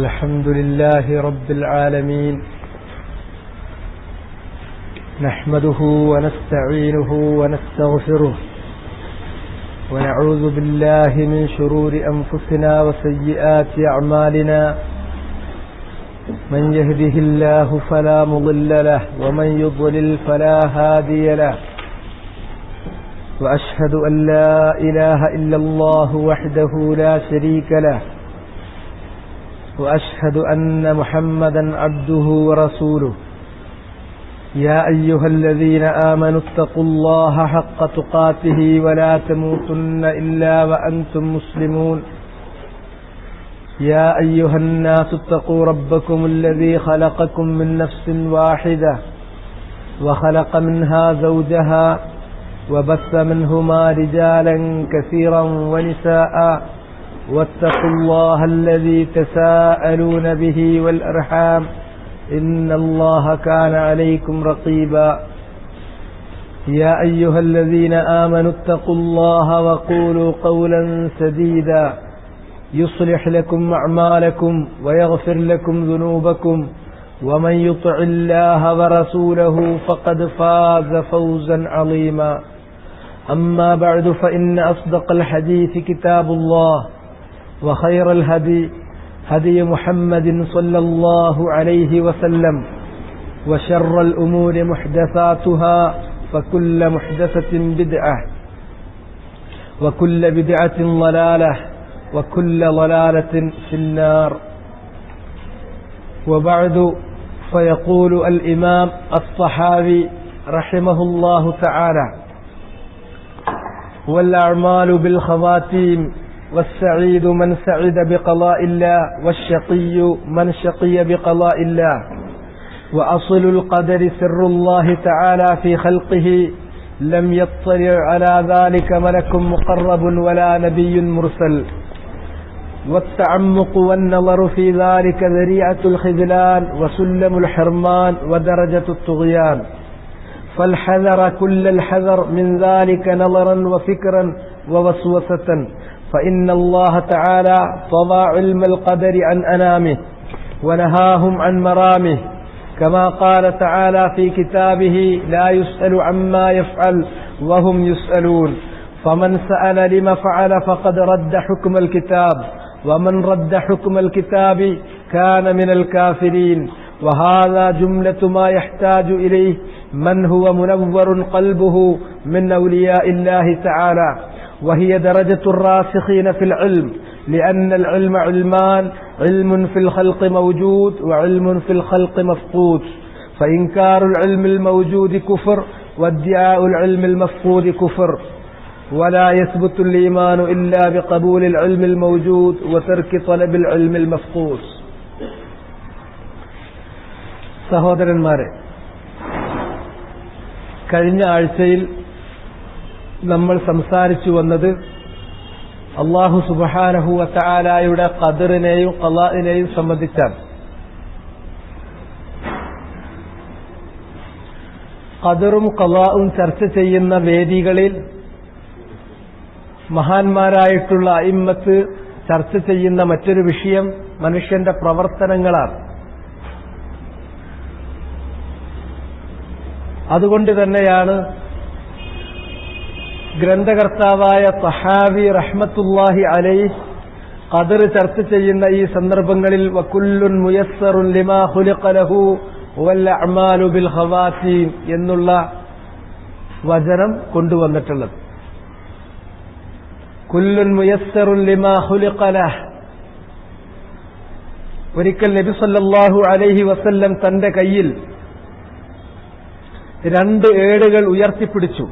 الحمد لله رب العالمين نحمده ونستعينه ونستغفره ونعوذ بالله من شرور أنفسنا وسيئات أعمالنا من يهده الله فلا مضل له ومن يضلل فلا هادي له وأشهد أن لا إله إلا الله وحده لا شريك له وأشهد أن محمدا عبده ورسوله يا أيها الذين آمنوا اتقوا الله حق تقاته ولا تموتن إلا وأنتم مسلمون يا أيها الناس اتقوا ربكم الذي خلقكم من نفس واحدة وخلق منها زوجها وبث منهما رجالا كثيرا ونساء واتقوا الله الذي تساءلون به والأرحام إن الله كان عليكم رقيبا يا أيها الذين آمنوا اتقوا الله وقولوا قولا سديدا يصلح لكم أعمالكم ويغفر لكم ذنوبكم ومن يطع الله ورسوله فقد فاز فوزا عظيما أما بعد فإن أصدق الحديث كتاب الله وخير الهدي هدي محمد صلى الله عليه وسلم وشر الأمور محدثاتها فكل محدثة بدعة وكل بدعة ضلالة وكل ضلالة في النار وبعد فيقول الإمام الطحاوي رحمه الله تعالى والأعمال بالخواتيم والسعيد من سعد بقضاء الله والشقي من شقي بقضاء الله وأصل القدر سر الله تعالى في خلقه لم يطلع على ذلك ملك مقرب ولا نبي مرسل والتعمق والنظر في ذلك ذريعة الخذلان وسلم الحرمان ودرجة الطغيان فالحذر كل الحذر من ذلك نظرا وفكرا ووسوسة فإن الله تعالى طبع علم القدر عن أنامه ونهاهم عن مرامه كما قال تعالى في كتابه لا يسأل عما يفعل وهم يسألون فمن سأل لما فعل فقد رد حكم الكتاب ومن رد حكم الكتاب كان من الكافرين وهذا جملة ما يحتاج إليه من هو منور قلبه من أولياء الله تعالى وهي درجة الراسخين في العلم لأن العلم علمان علم في الخلق موجود وعلم في الخلق مفقود فإنكار العلم الموجود كفر وادعاء العلم المفقود كفر ولا يثبت الإيمان إلا بقبول العلم الموجود وترك طلب العلم المفقود സഹോദരന്മാരെ, കഴിഞ്ഞ ആഴ്ചയിൽ നമ്മൾ സംസാരിച്ചു വന്നത് അല്ലാഹു സുബ്ഹാനഹു വ തആലയുടെ ഖദറിനെയും ഖളാഇനെയും സംബന്ധിച്ചാണ്. ഖദറും ഖളാഉം ചർച്ച ചെയ്യുന്ന വേദികളിൽ മഹാന്മാരായിട്ടുള്ള അഇമ്മത്ത് ചർച്ച ചെയ്യുന്ന മറ്റൊരു വിഷയം മനുഷ്യന്റെ പ്രവർത്തനങ്ങളാണ്. അതുകൊണ്ട് തന്നെയാണ് ഗ്രന്ഥകർത്താവായ തഹാവി റഹ്മത്തുള്ളാഹി അലൈഹി ഖദർ ചർച്ച ചെയ്യുന്ന ഈ സന്ദർഭങ്ങളിൽ വകുല്ലുൻ മുയസ്സറുൻ ലിമാ ഖുലിഖ ലഹു വൽ അഅമാലു ബിൽ ഖവാതീം എന്നുള്ള വചനം കൊണ്ടുവന്നിട്ടുള്ളത്. കുല്ലുൻ മുയസ്സറുൻ ലിമാ ഖുലിഖ ലഹു. ഒരിക്കൽ നബി സല്ലല്ലാഹു അലൈഹി വസല്ലം തന്റെ കയ്യിൽ രണ്ട് ഏടുകൾ ഉയർത്തിപ്പിടിച്ചു.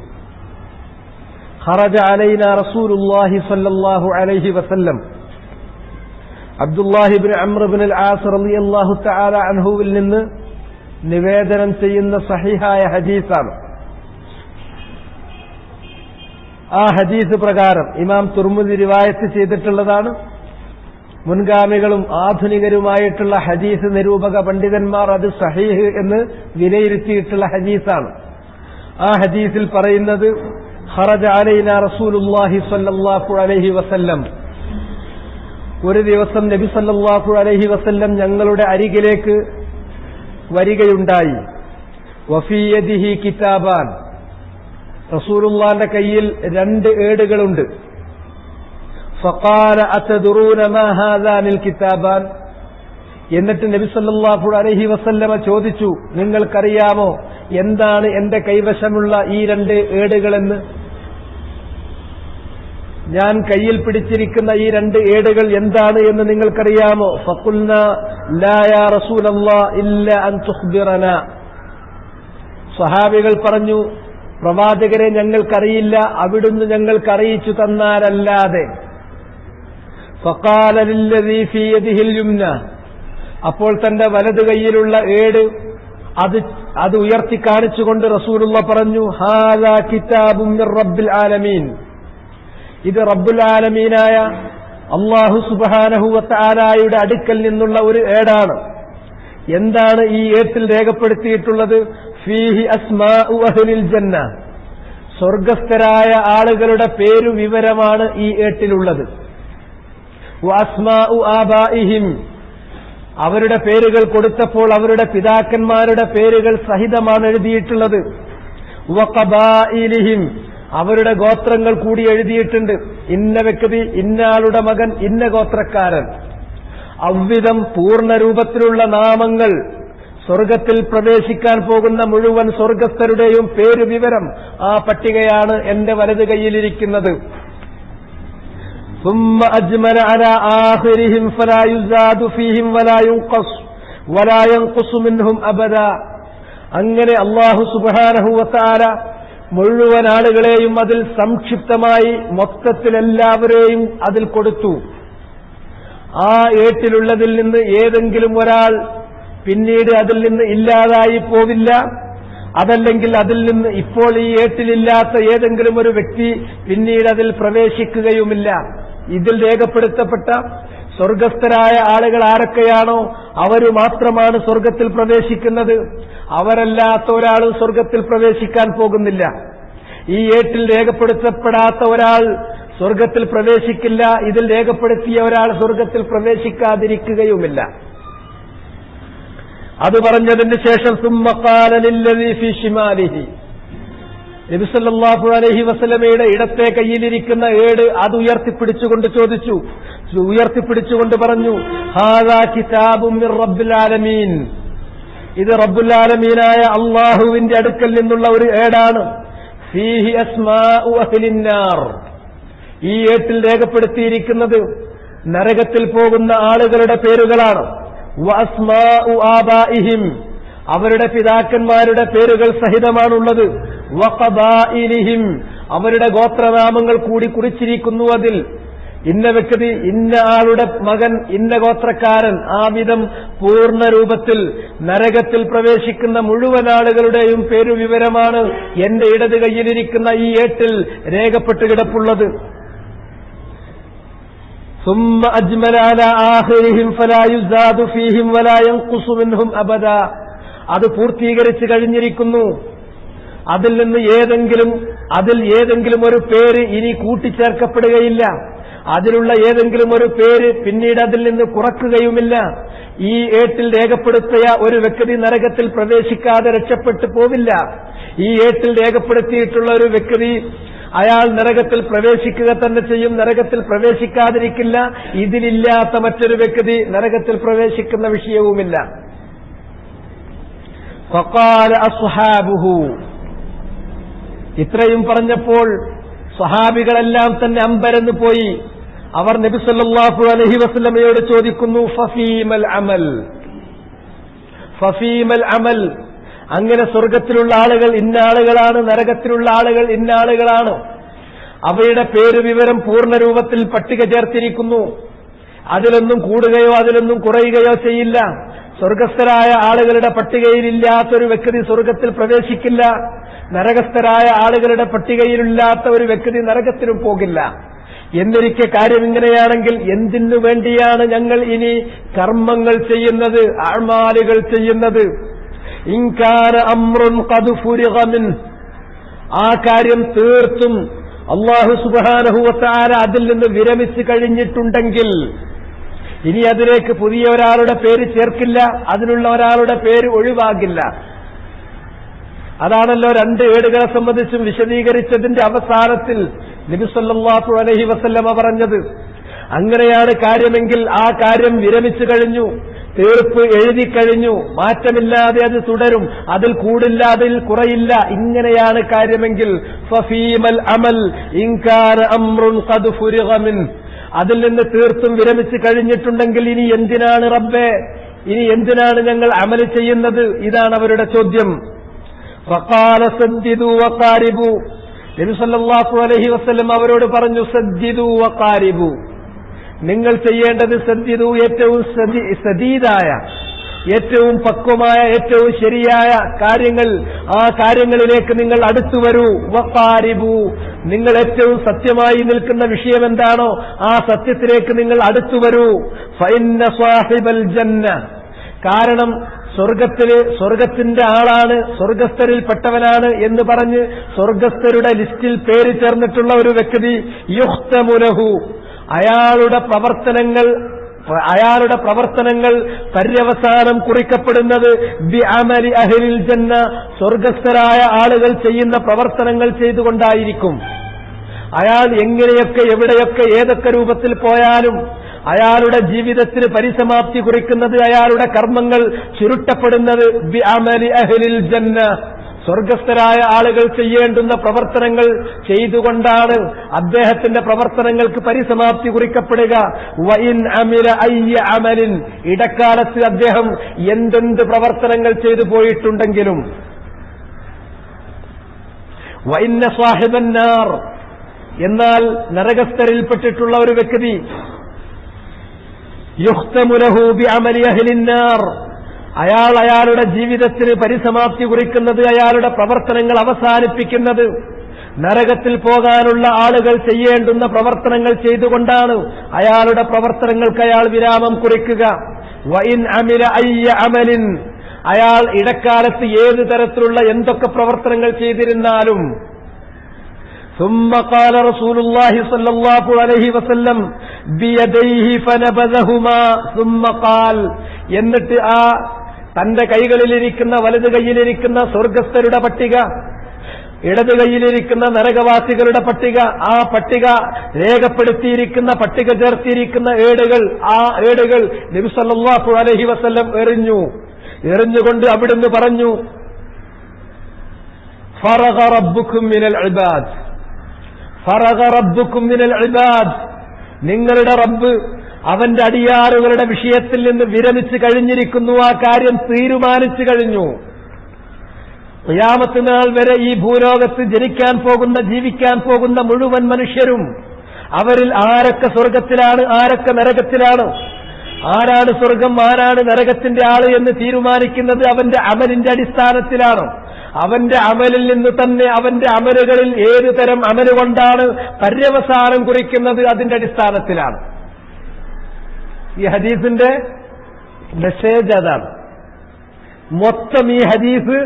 ഖറജ അലൈനാ റസൂലുള്ളാഹി സ്വല്ലല്ലാഹു അലൈഹി വസല്ലം. അബ്ദുല്ലാഹി ഇബ്നു അംർ ഇബ്നുൽ ആസ് റളിയല്ലാഹു തആല അൻഹുവിൽ നിന്ന് നിവേദനം ചെയ്യുന്ന സഹിഹായ ഹദീസാണ്. ആ ഹദീസ് പ്രകാരം ഇമാം തുർമുദി റിവായത്ത് ചെയ്തിട്ടുള്ളതാണ്. മുൻഗാമികളും ആധുനികരുമായിട്ടുള്ള ഹദീസ് നിരൂപക പണ്ഡിതന്മാർ അത് സഹീഹ് എന്ന് വിലയിരുത്തിയിട്ടുള്ള ഹദീസാണ്. ആ ഹദീസിൽ പറയുന്നത് ഖറജ അലൈനാ റസൂലുള്ളാഹി സ്വല്ലല്ലാഹു അലൈഹി വസല്ലം ഒരു ദിവസം നബി സല്ലല്ലാഹു അലൈഹി വസല്ലം ഞങ്ങളുടെ അരികിലേക്ക് വരികയുണ്ടായി. വഫീ യദിഹി കിതാബാൻ, റസൂലുള്ളാഹിന്റെ കയ്യിൽ 2 ഏടുകളുണ്ട്. ഫഖാല അതദറൂന മാ ഹാദാനിൽ കിതാബാൻ, എന്നിട്ട് നബി സല്ലല്ലാഹു അലൈഹി വസല്ലമ ചോദിച്ചു, നിങ്ങൾക്കറിയാമോ എന്താണ് എന്റെ കൈവശമുള്ള ഈ 2 ഏടുകളെന്ന്? ഞാൻ കയ്യിൽ പിടിച്ചിരിക്കുന്ന ഈ 2 ഏടുകൾ എന്താണ് എന്ന് നിങ്ങൾക്കറിയാമോ? ഫഖുൽനാ ലാ യാ റസൂലല്ലാഹ് ഇല്ലാ അൻ തുഖ്ബിറനാ. സ്വഹാബികൾ പറഞ്ഞു, പ്രവാചകരെ, ഞങ്ങൾക്കറിയില്ല, അവിടുന്ന് ഞങ്ങൾക്ക് അറിയിച്ചു തന്നാലല്ലാതെ. ഫഖാല ലില്ലദീ ഫീ യദിഹിൽ യുംന, അപ്പോൾ തന്റെ വലതു കൈയിലുള്ള ഏട് അത് ഉയർത്തി കാണിച്ചുകൊണ്ട് റസൂലുള്ള പറഞ്ഞു, ഹാദാ കിതാബും മിർ റബ്ബിൽ ആലമീൻ, ഇത് റബ്ബുൽ ആലമീനായ അല്ലാഹു സുബ്ഹാനഹു വ തആലയുടെ അടുക്കൽ നിന്നുള്ള ഒരു ഏടാണ്. എന്താണ് ഈ ഏട്ടിൽ രേഖപ്പെടുത്തിയിട്ടുള്ളത്? ഫീഹി അസ്മാഉ അഹ്ലിൽ ജന്ന, സ്വർഗസ്ഥരായ ആളുകളുടെ പേരു വിവരമാണ് ഈ ഏട്ടിലുള്ളത്. വ അസ്മാഉ ആബാഇഹിം, അവരുടെ പേരുകൾ കൊടുത്തപ്പോൾ അവരുടെ പിതാക്കന്മാരുടെ പേരുകൾ സഹിതമാണ് എഴുതിയിട്ടുള്ളത്. വ ഖബായിലിഹിം, അവരുടെ ഗോത്രങ്ങൾ കൂടി എഴുതിയിട്ടുണ്ട്. ഇന്ന വ്യക്തി, ഇന്നയാളുടെ മകൻ, ഇന്ന ഗോത്രക്കാരൻ. അവ്വിധം പൂർണ്ണരൂപത്തിലുള്ള നാമങ്ങൾ, സ്വർഗത്തിൽ പ്രവേശിക്കാൻ പോകുന്ന മുഴുവൻ സ്വർഗസ്ഥരുടെയും പേര് വിവരം, ആ പട്ടികയാണ് എന്റെ വലതു കൈയിലിരിക്കുന്നത്. ثم أجمل على آخرهم فلا يزاد فيهم ولا ينقص منهم أبدا. അങ്ങനെ അല്ലാഹു സുബ്ഹാനഹു വ തആല മുഴുവൻ ആളുകളെയും അതിൽ സംക്ഷിപ്തമായി മൊത്തത്തിൽ എല്ലാവരെയും അതിൽ കൊടുത്തു. ആ ഏട്ടിലുള്ളതിൽ നിന്ന് ഏതെങ്കിലും ഒരാൾ പിന്നീട് അതിൽ നിന്ന് ഇല്ലാതായി പോവില്ല. അതല്ലെങ്കിൽ അതിൽ നിന്ന് ഇപ്പോൾ ഈ ഏട്ടിലില്ലാത്ത ഏതെങ്കിലും ഒരു വ്യക്തി പിന്നീട് അതിൽ പ്രവേശിക്കുകയുമില്ല. ഇതിൽ രേഖപ്പെടുത്തപ്പെട്ട സ്വർഗസ്ഥരായ ആളുകൾ ആരൊക്കെയാണോ അവര് മാത്രമാണ് സ്വർഗത്തിൽ പ്രവേശിക്കുന്നത്. അവരല്ലാത്ത ഒരാളും സ്വർഗത്തിൽ പ്രവേശിക്കാൻ പോകുന്നില്ല. ഈ ഏട്ടിൽ രേഖപ്പെടുത്തപ്പെടാത്ത ഒരാൾ സ്വർഗത്തിൽ പ്രവേശിക്കില്ല. ഇതിൽ രേഖപ്പെടുത്തിയ ഒരാൾ സ്വർഗത്തിൽ പ്രവേശിക്കാതിരിക്കുകയുമില്ല. അത് പറഞ്ഞതിന് ശേഷം സുമ്മ ഖാല ലില്ലദീ ഫീ ശിമാലിഹി, നബി സല്ലല്ലാഹു അലൈഹി വസല്ലമയുടെ ഇടത്തെ കയ്യിലിരിക്കുന്ന ഏട് അത് ഉയർത്തിപ്പിടിച്ചുകൊണ്ട് പറഞ്ഞു, ഹാദാ കിതാബും മിർ റബ്ബിൽ ആലമീൻ, ഇത് റബ്ബുൽ ആലമീനായ അല്ലാഹുവിന്റെ അടുക്കൽ നിന്നുള്ള ഒരു ഏടാണ്. ഫീഹി അസ്മാഉ അഹ്ലിന്നാർ, ഈ ഏട്ടിൽ രേഖപ്പെടുത്തിയിരിക്കുന്നത് നരകത്തിൽ പോകുന്ന ആളുകളുടെ പേരുകളാണ്. വ അസ്മാഉ ആബാഇഹിം, അവരുടെ പിതാക്കന്മാരുടെ പേരുകൾ സഹിതമാണുള്ളത്. വ ഖബായിലിഹിം, അവരുടെ ഗോത്രനാമങ്ങൾ കൂടി കുറിച്ചിരിക്കുന്നു അതിൽ. ഇന്ന വ്യക്തി, ഇന്ന ആളുടെ മകൻ, ഇന്ന ഗോത്രക്കാരൻ, ആ വിധം പൂർണ്ണ രൂപത്തിൽ നരകത്തിൽ പ്രവേശിക്കുന്ന മുഴുവൻ ആളുകളുടെയും പേരുവിവരമാണ് എന്റെ ഇടത് കയ്യിലിരിക്കുന്ന ഈ ഏട്ടിൽ രേഖപ്പെട്ട് കിടപ്പുള്ളത്. ثم أجمل على آخرهم فلا يزاد فيهم ولا ينقص منهم أبدا, അത് പൂർത്തീകരിച്ചു കഴിഞ്ഞിരിക്കുന്നു. അതിൽ നിന്ന് ഏതെങ്കിലും ഒരു പേര് ഇനി കൂട്ടിച്ചേർക്കപ്പെടുകയില്ല. അതിലുള്ള ഏതെങ്കിലും ഒരു പേര് പിന്നീട് അതിൽ നിന്ന് കുറക്കുകയുമില്ല. ഈ ഏട്ടിൽ രേഖപ്പെടുത്തിയ ഒരു വ്യക്തി നരകത്തിൽ പ്രവേശിക്കാതെ രക്ഷപ്പെട്ടു പോവില്ല. ഈ ഏട്ടിൽ രേഖപ്പെടുത്തിയിട്ടുള്ള ഒരു വ്യക്തി അയാൾ നരകത്തിൽ പ്രവേശിക്കുക തന്നെ ചെയ്യും, നരകത്തിൽ പ്രവേശിക്കാതിരിക്കില്ല. ഇതിലില്ലാത്ത മറ്റൊരു വ്യക്തി നരകത്തിൽ പ്രവേശിക്കുന്ന വിഷയവുമില്ല. ഫഖാല അസ്ഹാബുഹു, ഇത്രയും പറഞ്ഞപ്പോൾ സ്വഹാബികളെല്ലാം തന്നെ അമ്പരന്ന് പോയി. അവർ നബി സല്ലല്ലാഹു അലൈഹി വസല്ലമയോട് ചോദിക്കുന്നു, ഫഫീമൽ അമൽ, അങ്ങനെ സ്വർഗത്തിലുള്ള ആളുകൾ ഇന്ന ആളുകളാണ്, നരകത്തിലുള്ള ആളുകൾ ഇന്ന ആളുകളാണ്. അവയുടെ പേര് വിവരം പൂർണ്ണ രൂപത്തിൽ പട്ടിക ചേർത്തിരിക്കുന്നു. അതിലൊന്നും കൂടുകയോ അതിലൊന്നും കുറയുകയോ ചെയ്യില്ല. സ്വർഗസ്ഥരായ ആളുകളുടെ പട്ടികയിലില്ലാത്തൊരു വ്യക്തി സ്വർഗത്തിൽ പ്രവേശിക്കില്ല. നരകസ്ഥരായ ആളുകളുടെ പട്ടികയിലില്ലാത്ത ഒരു വ്യക്തി നരകത്തിലും പോകില്ല. എന്നിരിക്കെ കാര്യം ഇങ്ങനെയാണെങ്കിൽ എന്തിനു വേണ്ടിയാണ് ഞങ്ങൾ ഇനി കർമ്മങ്ങൾ ചെയ്യുന്നത്, അഅ്മാലുകൾ ചെയ്യുന്നത്? ഇൻകാന അംറുൻ ഖദ് ഫുരിഗ മിൻ, ആ കാര്യം തീർത്തും അല്ലാഹു സുബ്ഹാനഹു വ തആല അതിൽ നിന്ന് വിരമിച്ചു കഴിഞ്ഞിട്ടുണ്ടെങ്കിൽ, ഇനി അതിലേക്ക് പുതിയ ഒരാളുടെ പേര് ചേർക്കില്ല, അതിനുള്ള ഒരാളുടെ പേര് ഒഴിവാകില്ല. അതാണല്ലോ 2 ഏടുകളെ സംബന്ധിച്ചും വിശദീകരിച്ചതിന്റെ അവസാനത്തിൽ നബി സല്ലല്ലാഹു അലൈഹി വസല്ലമ പറഞ്ഞത്. അങ്ങനെയാണ് കാര്യമെങ്കിൽ ആ കാര്യം വിരമിച്ചു കഴിഞ്ഞു, തീർപ്പ് എഴുതി കഴിഞ്ഞു, മാറ്റമില്ലാതെ അത് തുടരും, അതിൽ കൂടില്ല, അതിൽ കുറയില്ല. ഇങ്ങനെയാണ് കാര്യമെങ്കിൽ ഫഫീമൽ അമൽ ഇൻ കാന അംറുൻ ഖദ് ഫുരിഗ മിൻ, അതിൽ നിന്ന് തീർത്തും വിരമിച്ചു കഴിഞ്ഞിട്ടുണ്ടെങ്കിൽ ഇനി എന്തിനാണ് റബ്ബേ, ഇനി എന്തിനാണ് ഞങ്ങൾ അമൽ ചെയ്യുന്നത്? ഇതാണ് അവരുടെ ചോദ്യം. ഫഖാല സദ്ദിദു വഖാരിബു, നബി സല്ലല്ലാഹു അലൈഹി വസല്ലം അവരോട് പറഞ്ഞു, സദ്ദിദു വഖാരിബു, നിങ്ങൾ ചെയ്യേണ്ടത് സദ്ദിദു, ഏറ്റവും സദീദായ, ഏറ്റവും പക്വമായ, ഏറ്റവും ശരിയായ കാര്യങ്ങൾ, ആ കാര്യങ്ങളിലേക്ക് നിങ്ങൾ അടുത്തു വരൂ. വഖാരിബു, നിങ്ങൾ ഏറ്റവും സത്യമായി നിൽക്കുന്ന വിഷയം എന്താണോ ആ സത്യത്തിലേക്ക് നിങ്ങൾ അടുത്തു വരൂ. ഫഇന്ന സാഹിബൽ ജന്ന, കാരണം സ്വർഗത്തിന്റെ ആളാണ്, സ്വർഗസ്ഥരിൽപ്പെട്ടവനാണ് എന്ന് പറഞ്ഞ് സ്വർഗസ്ഥരുടെ ലിസ്റ്റിൽ പേര് ചേർന്നിട്ടുള്ള ഒരു വ്യക്തി, യുഖ്തമു ലഹു, അയാളുടെ പ്രവർത്തനങ്ങൾ പര്യവസാനം കുറിക്കപ്പെടുന്നത് ബിഅമലി അഹ്ലിൽ ജന്ന, സ്വർഗസ്ഥരായ ആളുകൾ ചെയ്യുന്ന പ്രവർത്തനങ്ങൾ ചെയ്തുകൊണ്ടായിരിക്കും. അയാൾ എങ്ങനെയൊക്കെ എവിടെയൊക്കെ ഏതൊക്കെ രൂപത്തിൽ പോയാലും അയാളുടെ ജീവിതത്തിന് പരിസമാപ്തി കുറിക്കുന്നത്, അയാളുടെ കർമ്മങ്ങൾ ചുരുട്ടപ്പെടുന്നത് ബിഅമലി അഹ്ലിൽ ജന്ന, സ്വർഗസ്ഥരായ ആളുകൾ ചെയ്യേണ്ടുന്ന പ്രവർത്തനങ്ങൾ ചെയ്തുകൊണ്ടാണ് അദ്ദേഹത്തിന്റെ പ്രവർത്തനങ്ങൾക്ക് പരിസമാപ്തി കുറിക്കപ്പെടുക. വഇൻ അമില അയ്യ അമലിൻ, ഇടക്കാലത്ത് അദ്ദേഹം എന്തെന്ത് പ്രവർത്തനങ്ങൾ ചെയ്തു പോയിട്ടുണ്ടെങ്കിലും. വഇന്ന സാഹിബൻ നാർ, എന്നാൽ നരകസ്ഥരിൽപ്പെട്ടിട്ടുള്ള ഒരു വ്യക്തി, യുഖ്തമു ലഹു ബിഅമലി അഹ്ലിൻ നാർ, അയാളുടെ ജീവിതത്തിന് പരിസമാപ്തി കുറിക്കുന്നത്, അയാളുടെ പ്രവർത്തനങ്ങൾ അവസാനിപ്പിക്കുന്നത് നരകത്തിൽ പോകാനുള്ള ആളുകൾ ചെയ്യേണ്ടുന്ന പ്രവർത്തനങ്ങൾ ചെയ്തുകൊണ്ടാണ് അയാളുടെ പ്രവർത്തനങ്ങൾക്ക് അയാൾ വിരാമം കുറിക്കുക. വഇൻ അമില അയ്യ അമലിൻ, അയാൾ ഇടക്കാലത്ത് ഏത് തരത്തിലുള്ള എന്തൊക്കെ പ്രവർത്തനങ്ങൾ ചെയ്തിരുന്നാലും. ثم قال رسول الله صلى الله عليه وسلم بيديه فنبذهما ثم قال, എന്നിട്ട് ആ തന്റെ കൈകളിലിരിക്കുന്ന, വലത് കൈയിലിരിക്കുന്ന സ്വർഗസ്ഥരുടെ പട്ടിക, ഇടത് കൈയിലിരിക്കുന്ന നരകവാസികളുടെ പട്ടിക, ആ പട്ടിക രേഖപ്പെടുത്തിയിരിക്കുന്ന, പട്ടിക ചേർത്തിയിരിക്കുന്ന ഏടുകൾ, ആ ഏടുകൾ നബി സല്ലല്ലാഹു അലൈഹി വസല്ലം എറിഞ്ഞുകൊണ്ട് അവിടുന്ന് പറഞ്ഞു, ഫറഗ റബ്ബുക്കും മിനൽ ഇബാദ്, ഫറഗ റബ്ബുക്കും മിനൽ ഇബാദ്, നിങ്ങളുടെ റബ്ബ് അവന്റെ അടിയാറുകളുടെ വിഷയത്തിൽ നിന്ന് വിരമിച്ചു കഴിഞ്ഞിരിക്കുന്നു, ആ കാര്യം തീരുമാനിച്ചു കഴിഞ്ഞു. ഖിയാമത്ത് നാൾ വരെ ഈ ഭൂലോകത്ത് ജനിക്കാൻ പോകുന്ന, ജീവിക്കാൻ പോകുന്ന മുഴുവൻ മനുഷ്യരും, അവരിൽ ആരൊക്കെ സ്വർഗത്തിലാണ്, ആരൊക്കെ നരകത്തിലാണ്, ആരാണ് സ്വർഗം, ആരാണ് നരകത്തിന്റെ ആള് എന്ന് തീരുമാനിക്കുന്നത് അവന്റെ അമലിന്റെ അടിസ്ഥാനത്തിലാണ്. അവന്റെ അമലിൽ നിന്ന് തന്നെ, അവന്റെ അമലുകളിൽ ഏതു തരം അമലുകൊണ്ടാണ് പര്യവസാനം കുറിക്കുന്നത്, അതിന്റെ അടിസ്ഥാനത്തിലാണ്. ഈ ഹദീസിന്റെ മെസ്സേജ് അതാണ്. മൊത്തം ഈ ഹദീസ്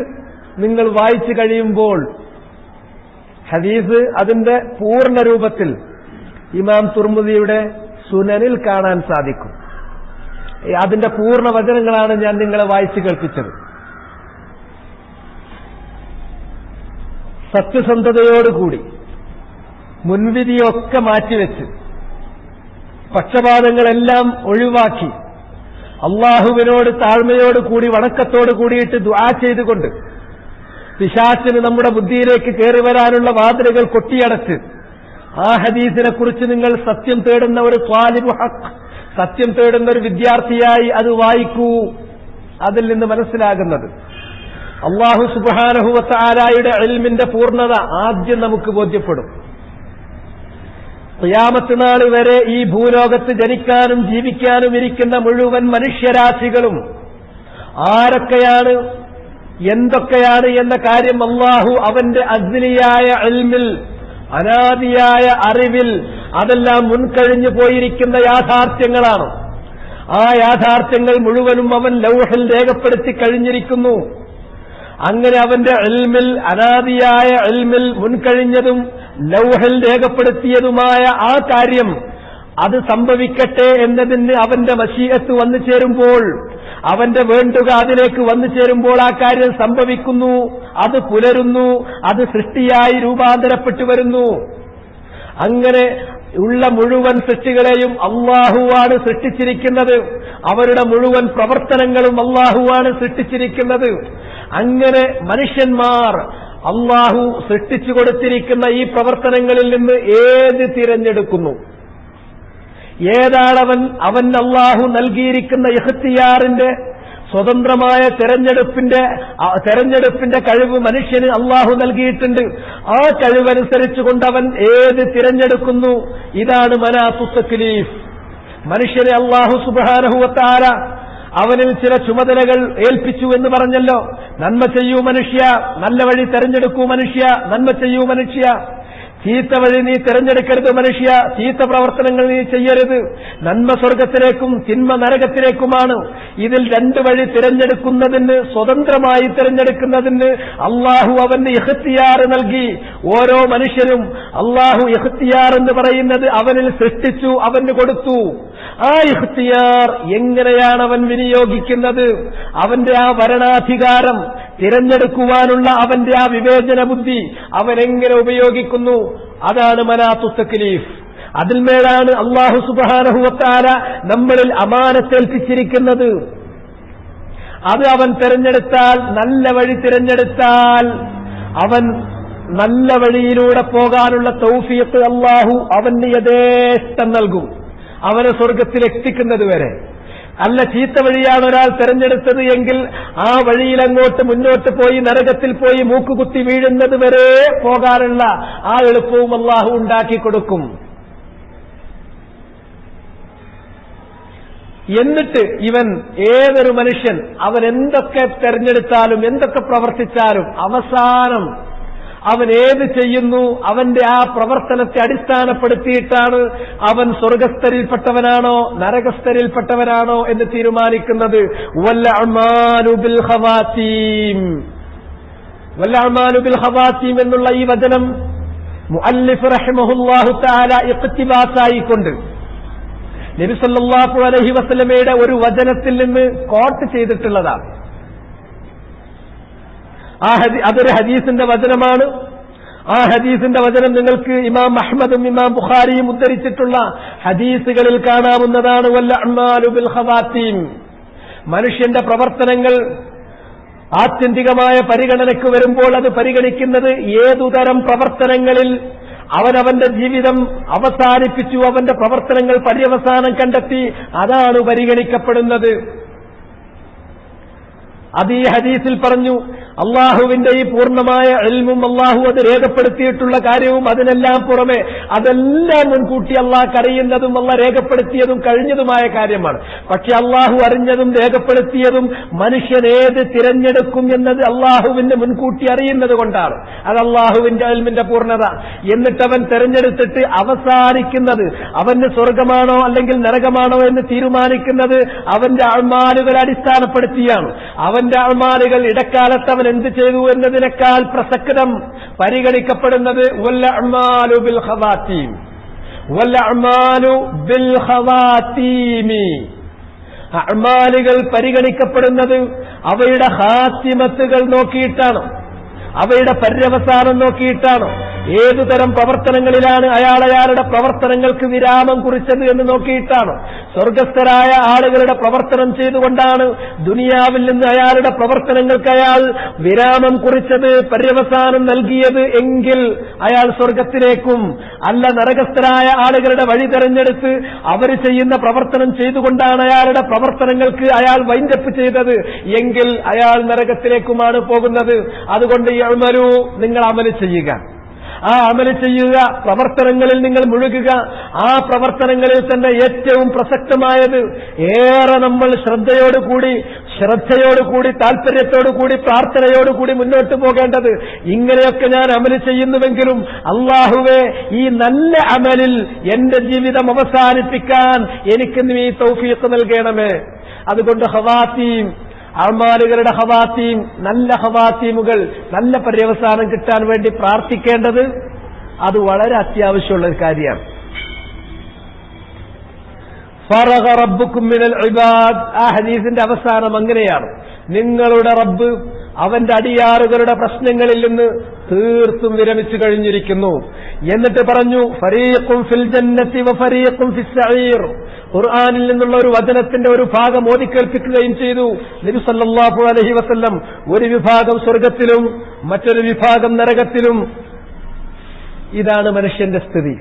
നിങ്ങൾ വായിച്ചു കഴിയുമ്പോൾ, ഹദീസ് അതിന്റെ പൂർണ്ണ രൂപത്തിൽ ഇമാം തുർമുദിയുടെ സുനനിൽ കാണാൻ സാധിക്കും. അതിന്റെ പൂർണ്ണ വചനങ്ങളാണ് ഞാൻ നിങ്ങളെ വായിച്ചു കേൾപ്പിച്ചത്. സത്യസന്ധതയോടുകൂടി മുൻവിധിയൊക്കെ മാറ്റിവെച്ച് പക്ഷപാതങ്ങളെല്ലാം ഒഴിവാക്കി അള്ളാഹുവിനോട് താഴ്മയോടുകൂടി വണക്കത്തോടു കൂടിയിട്ട് ദുആ ചെയ്തുകൊണ്ട് പിശാചിന് നമ്മുടെ ബുദ്ധിയിലേക്ക് കയറി വരാനുള്ള വാതിലുകൾ കൊട്ടിയടച്ച് ആ ഹദീസിനെ കുറിച്ച് നിങ്ങൾ സത്യം തേടുന്ന ഒരു ത്വാലിബു ഹഖ്, സത്യം തേടുന്ന ഒരു വിദ്യാർത്ഥിയായി അത് വായിക്കൂ. അതിൽ നിന്ന് മനസ്സിലാകുന്നത് അല്ലാഹു സുബ്ഹാനഹു വ തആലയുടെ ഇൽമിന്റെ പൂർണ്ണത ആദ്യം നമുക്ക് ബോധ്യപ്പെടും. ഖിയാമത്ത് നാൾ വരെ ഈ ഭൂലോകത്ത് ജനിക്കാനും ജീവിക്കാനും ഇരിക്കുന്ന മുഴുവൻ മനുഷ്യരാശികളും ആരൊക്കെയാണ്, എന്തൊക്കെയാണ് എന്ന കാര്യം അല്ലാഹു അവന്റെ അസ്ലിയായ ഇൽമിൽ, അനാദിയായ അറിവിൽ അതെല്ലാം മുൻകഴിഞ്ഞു പോയിരിക്കുന്ന യാഥാർത്ഥ്യങ്ങളാണ്. ആ യാഥാർത്ഥ്യങ്ങൾ മുഴുവനും അവൻ ലൗഹിൽ രേഖപ്പെടുത്തി കഴിഞ്ഞിരിക്കുന്നു. അങ്ങനെ അവന്റെ ഇൽമിൽ, അനാദിയായ ഇൽമിൽ മുൻകഴിഞ്ഞതും ലൗഹിൽ രേഖപ്പെടുത്തിയതുമായ ആ കാര്യം അത് സംഭവിക്കട്ടെ എന്നതിന് അവന്റെ മശീഅത്ത് വന്നു ചേരുമ്പോൾ, അവന്റെ വേണ്ടുക അതിലേക്ക് വന്നു ചേരുമ്പോൾ ആ കാര്യം സംഭവിക്കുന്നു, അത് പുലരുന്നു, അത് സൃഷ്ടിയായി രൂപാന്തരപ്പെട്ടു വരുന്നു. അങ്ങനെ ഉള്ള മുഴുവൻ സൃഷ്ടികളെയും അല്ലാഹുവാണ് സൃഷ്ടിച്ചിരിക്കുന്നത്. അവരുടെ മുഴുവൻ പ്രവർത്തനങ്ങളും അല്ലാഹുവാണ് സൃഷ്ടിച്ചിരിക്കുന്നത്. അങ്ങനെ മനുഷ്യന്മാർ അല്ലാഹു സൃഷ്ടിച്ചു കൊടുത്തിരിക്കുന്ന ഈ പ്രവർത്തനങ്ങളിൽ നിന്ന് ഏത് തിരഞ്ഞെടുക്കുന്നു? ഏതാണവൻ അല്ലാഹു നൽകിയിരിക്കുന്ന ഇഖ്തിയാറിന്റെ സ്വതന്ത്രമായ തെരഞ്ഞെടുപ്പിന്റെ കഴിവ് മനുഷ്യന് അല്ലാഹു നൽകിയിട്ടുണ്ട്. ആ കഴിവനുസരിച്ചുകൊണ്ട് അവൻ ഏത് തിരഞ്ഞെടുക്കുന്നു? ഇതാണ് മനാത്തുൽ തക്ലീഫ്. മനുഷ്യനെ അല്ലാഹു സുബ്ഹാനഹു വ തആല അവനിൽ ചില ചുമതലകൾ ഏൽപ്പിച്ചു എന്ന് പറഞ്ഞല്ലോ. നന്മ ചെയ്യൂ മനുഷ്യ, നല്ല വഴി തെരഞ്ഞെടുക്കൂ മനുഷ്യ, നന്മ ചെയ്യൂ മനുഷ്യ. ചീത്ത വഴി നീ തിരഞ്ഞെടുക്കരുത് മനുഷ്യ, ചീത്ത പ്രവർത്തനങ്ങൾ നീ ചെയ്യരുത്. നന്മ സ്വർഗത്തിലേക്കും തിന്മ നരകത്തിലേക്കുമാണ്. ഇതിൽ രണ്ട് വഴി തിരഞ്ഞെടുക്കുന്നതിന്, സ്വതന്ത്രമായി തിരഞ്ഞെടുക്കുന്നതിന് അല്ലാഹു അവന് ഇഖ്തിയാർ നൽകി. ഓരോ മനുഷ്യനും അല്ലാഹു ഇഖ്തിയാർ എന്ന് പറയുന്നത് അവനിൽ സൃഷ്ടിച്ചു, അവന് കൊടുത്തു. ആ ഇഖ്തിയാർ എങ്ങനെയാണ് അവൻ വിനിയോഗിക്കുന്നത്? അവന്റെ ആ ഭരണാധികാരം തിരഞ്ഞെടുക്കുവാനുള്ള അവന്റെ ആ വിവേചന ബുദ്ധി അവൻ എങ്ങനെ ഉപയോഗിക്കുന്നു? അതാണ് മനാത്തുൽ തക്ലീഫ്. അതിന്മേലാണ് അല്ലാഹു സുബ്ഹാനഹു വ തആല നമ്മളിൽ അമാനത്തേൽപ്പിച്ചിരിക്കുന്നത്. അത് അവൻ തിരഞ്ഞെടുത്താൽ, നല്ല വഴി തിരഞ്ഞെടുത്താൽ, അവൻ നല്ല വഴിയിലൂടെ പോകാനുള്ള തൗഫീഖ് അല്ലാഹു അവന് യഥേഷ്ടം നൽകും, അവനെ സ്വർഗത്തിൽ എത്തിക്കുന്നത് വരെ. അല്ല, ചീത്ത വഴിയാണ് ഒരാൾ തെരഞ്ഞെടുത്തത് എങ്കിൽ ആ വഴിയിൽ അങ്ങോട്ട് മുന്നോട്ട് പോയി നരകത്തിൽ പോയി മൂക്കുകുത്തി വീഴുന്നത് വരെ പോകാനുള്ള ആ എളുപ്പവും അല്ലാഹു ഉണ്ടാക്കി കൊടുക്കും. എന്നിട്ട് ഇവൻ, ഏതൊരു മനുഷ്യൻ അവൻ എന്തൊക്കെ തെരഞ്ഞെടുത്താലും എന്തൊക്കെ പ്രവർത്തിച്ചാലും അവസാനം അവൻ ഏത് ചെയ്യുന്നു, അവന്റെ ആ പ്രവർത്തനത്തെ അടിസ്ഥാനപ്പെടുത്തിയിട്ടാണ് അവൻ സ്വർഗസ്ഥരിൽപ്പെട്ടവനാണോ നരകസ്ഥരിൽപ്പെട്ടവനാണോ എന്ന് തീരുമാനിക്കുന്നത്. വൽഅഅ്മാലു ബിൽ ഖവാതീം. വൽഅഅ്മാലു ബിൽ ഖവാതീം എന്നുള്ള ഈ വചനം മുഅല്ലിഫ് റഹിമഹുല്ലാഹു തആല ഇഖ്തിബാസായിക്കൊണ്ട് നബി സല്ലല്ലാഹു അലൈഹി വസല്ലമയുടെ ഒരു വചനത്തിൽ നിന്ന് കോട്ട് ചെയ്തിട്ടുള്ളതാണ്. അതൊരു ഹദീസിന്റെ വചനമാണ്. ആ ഹദീസിന്റെ വചനം നിങ്ങൾക്ക് ഇമാം അഹ്മദും ഇമാം ബുഖാരിയും ഉദ്ധരിച്ചിട്ടുള്ള ഹദീസുകളിൽ കാണാവുന്നതാണ്. വൽഅഅ്മാലു ബിൽ ഖവാതീം. മനുഷ്യന്റെ പ്രവർത്തനങ്ങൾ ആത്യന്തികമായ പരിഗണനയ്ക്ക് വരുമ്പോൾ അത് പരിഗണിക്കുന്നത് ഏതുതരം പ്രവർത്തനങ്ങളിൽ അവനവന്റെ ജീവിതം അവസാനിപ്പിച്ചു, അവന്റെ പ്രവർത്തനങ്ങൾ പര്യവസാനം കണ്ടെത്തി, അതാണ് പരിഗണിക്കപ്പെടുന്നത്. അത് ഈ ഹദീസിൽ പറഞ്ഞു. അള്ളാഹുവിന്റെ ഈ പൂർണ്ണമായ ഇൽമും അള്ളാഹു അത് രേഖപ്പെടുത്തിയിട്ടുള്ള കാര്യവും അതിനെല്ലാം പുറമെ അതെല്ലാം മുൻകൂട്ടി അള്ളാഹ് അറിയുന്നതും അള്ളാഹ് രേഖപ്പെടുത്തിയതും കഴിഞ്ഞതുമായ കാര്യമാണ്. പക്ഷെ അള്ളാഹു അറിഞ്ഞതും രേഖപ്പെടുത്തിയതും മനുഷ്യൻ ഏത് തിരഞ്ഞെടുക്കും എന്നത് അള്ളാഹുവിന്റെ മുൻകൂട്ടി അറിയുന്നത് കൊണ്ടാണ്. അത് അള്ളാഹുവിന്റെ ഇൽമിന്റെ പൂർണ്ണത. എന്നിട്ടവൻ തെരഞ്ഞെടുത്തിട്ട് അവസാനിക്കുന്നത്, അവന് സ്വർഗമാണോ അല്ലെങ്കിൽ നരകമാണോ എന്ന് തീരുമാനിക്കുന്നത് അവന്റെ അഅ്മാലുകൾ അടിസ്ഥാനപ്പെടുത്തിയാണ്. അവന്റെ അഅ്മാലുകൾ ഇടക്കാലത്ത് അവൻ എന്ത് ചെയ്തു എന്നതിനേക്കാൾ പ്രസക്തം പരിഗണിക്കപ്പെടുന്നത് വൽഅഅ്മാലു ബിൽ ഖവാതീം. വൽഅഅ്മാലു ബിൽ ഖവാതീമി. അഅ്മാലുകൾ പരിഗണിക്കപ്പെടുന്നത് അവയുടെ ഖാത്തിമത്തുകൾ നോക്കിയിട്ടാണ്, അവയുടെ പര്യവസാനം നോക്കിയിട്ടാണ്. ഏതുതരം പ്രവർത്തനങ്ങളിലാണ് അയാളുടെ പ്രവർത്തനങ്ങൾക്ക് വിരാമം കുറിച്ചത് എന്ന് നോക്കിയിട്ടാണ്. സ്വർഗസ്ഥരായ ആളുകളുടെ പ്രവർത്തനം ചെയ്തുകൊണ്ടാണ് ദുനിയാവിൽ നിന്ന് അയാളുടെ പ്രവർത്തനങ്ങൾക്ക് അയാൾ വിരാമം കുറിച്ചത്, പര്യവസാനം നൽകിയത് എങ്കിൽ അയാൾ സ്വർഗത്തിലേക്കും, അല്ല നരകസ്ഥരായ ആളുകളുടെ വഴി തെരഞ്ഞെടുത്ത് അവർ ചെയ്യുന്ന പ്രവർത്തനം ചെയ്തുകൊണ്ടാണ് അയാളുടെ പ്രവർത്തനങ്ങൾക്ക് അയാൾ വൈൻഡപ്പ് ചെയ്തത് എങ്കിൽ അയാൾ നരകത്തിലേക്കുമാണ് പോകുന്നത്. അതുകൊണ്ട് ഈ അമലു, നിങ്ങൾ അമല് ചെയ്യുക, ആ അമല് ചെയ്യുക, പ്രവർത്തനങ്ങളിൽ നിങ്ങൾ മുഴുകുക. ആ പ്രവർത്തനങ്ങളിൽ തന്നെ ഏറ്റവും പ്രസക്തമായത്, ഏറെ നമ്മൾ ശ്രദ്ധയോടുകൂടി താല്പര്യത്തോടുകൂടി പ്രാർത്ഥനയോടുകൂടി മുന്നോട്ട് പോകേണ്ടത്, ഇങ്ങനെയൊക്കെ ഞാൻ അമല് ചെയ്യുന്നുവെങ്കിലും അല്ലാഹുവേ ഈ നല്ല അമലിൽ എന്റെ ജീവിതം അവസാനിപ്പിക്കാൻ എനിക്ക് നീ തൗഫീഖ് നൽകണമേ. അതുകൊണ്ട് ഖവാതീം, അഅ്മാലുകളുടെ ഖവാതീം, നല്ല ഖവാതീമുകൾ, നല്ല പര്യവസാനം കിട്ടാൻ വേണ്ടി പ്രാർത്ഥിക്കേണ്ടത് അത് വളരെ അത്യാവശ്യമുള്ള ഒരു കാര്യമാണ്. ഫറഗ റബ്ബുക്കും മിനൽ ഇബാദ്. ആ ഹദീസിന്റെ അവസാനം അങ്ങനെയാണ്, നിങ്ങളുടെ റബ്ബ് അവന്റെ അടിയാറുകളുടെ പ്രശ്നങ്ങളിൽ നിന്ന് തീർത്തും വിരമിച്ചു കഴിഞ്ഞിരിക്കുന്നു. എന്നിട്ട് പറഞ്ഞു ഫരീഖും ഫിൽ ജന്നതി വഫരീഖും ഫിസ് സഈർ. ഖുർആനിൽ നിന്നുള്ള ഒരു വചനത്തിന്റെ ഒരു ഭാഗം ഓതിക്കേൽപ്പിക്കുകയും ചെയ്തു നബി സല്ലല്ലാഹു അലൈഹി വസല്ലം. ഒരു വിഭാഗം സ്വർഗത്തിലും മറ്റൊരു വിഭാഗം നരകത്തിലും. ഇതാണ് മനുഷ്യന്റെ സ്ഥിതി.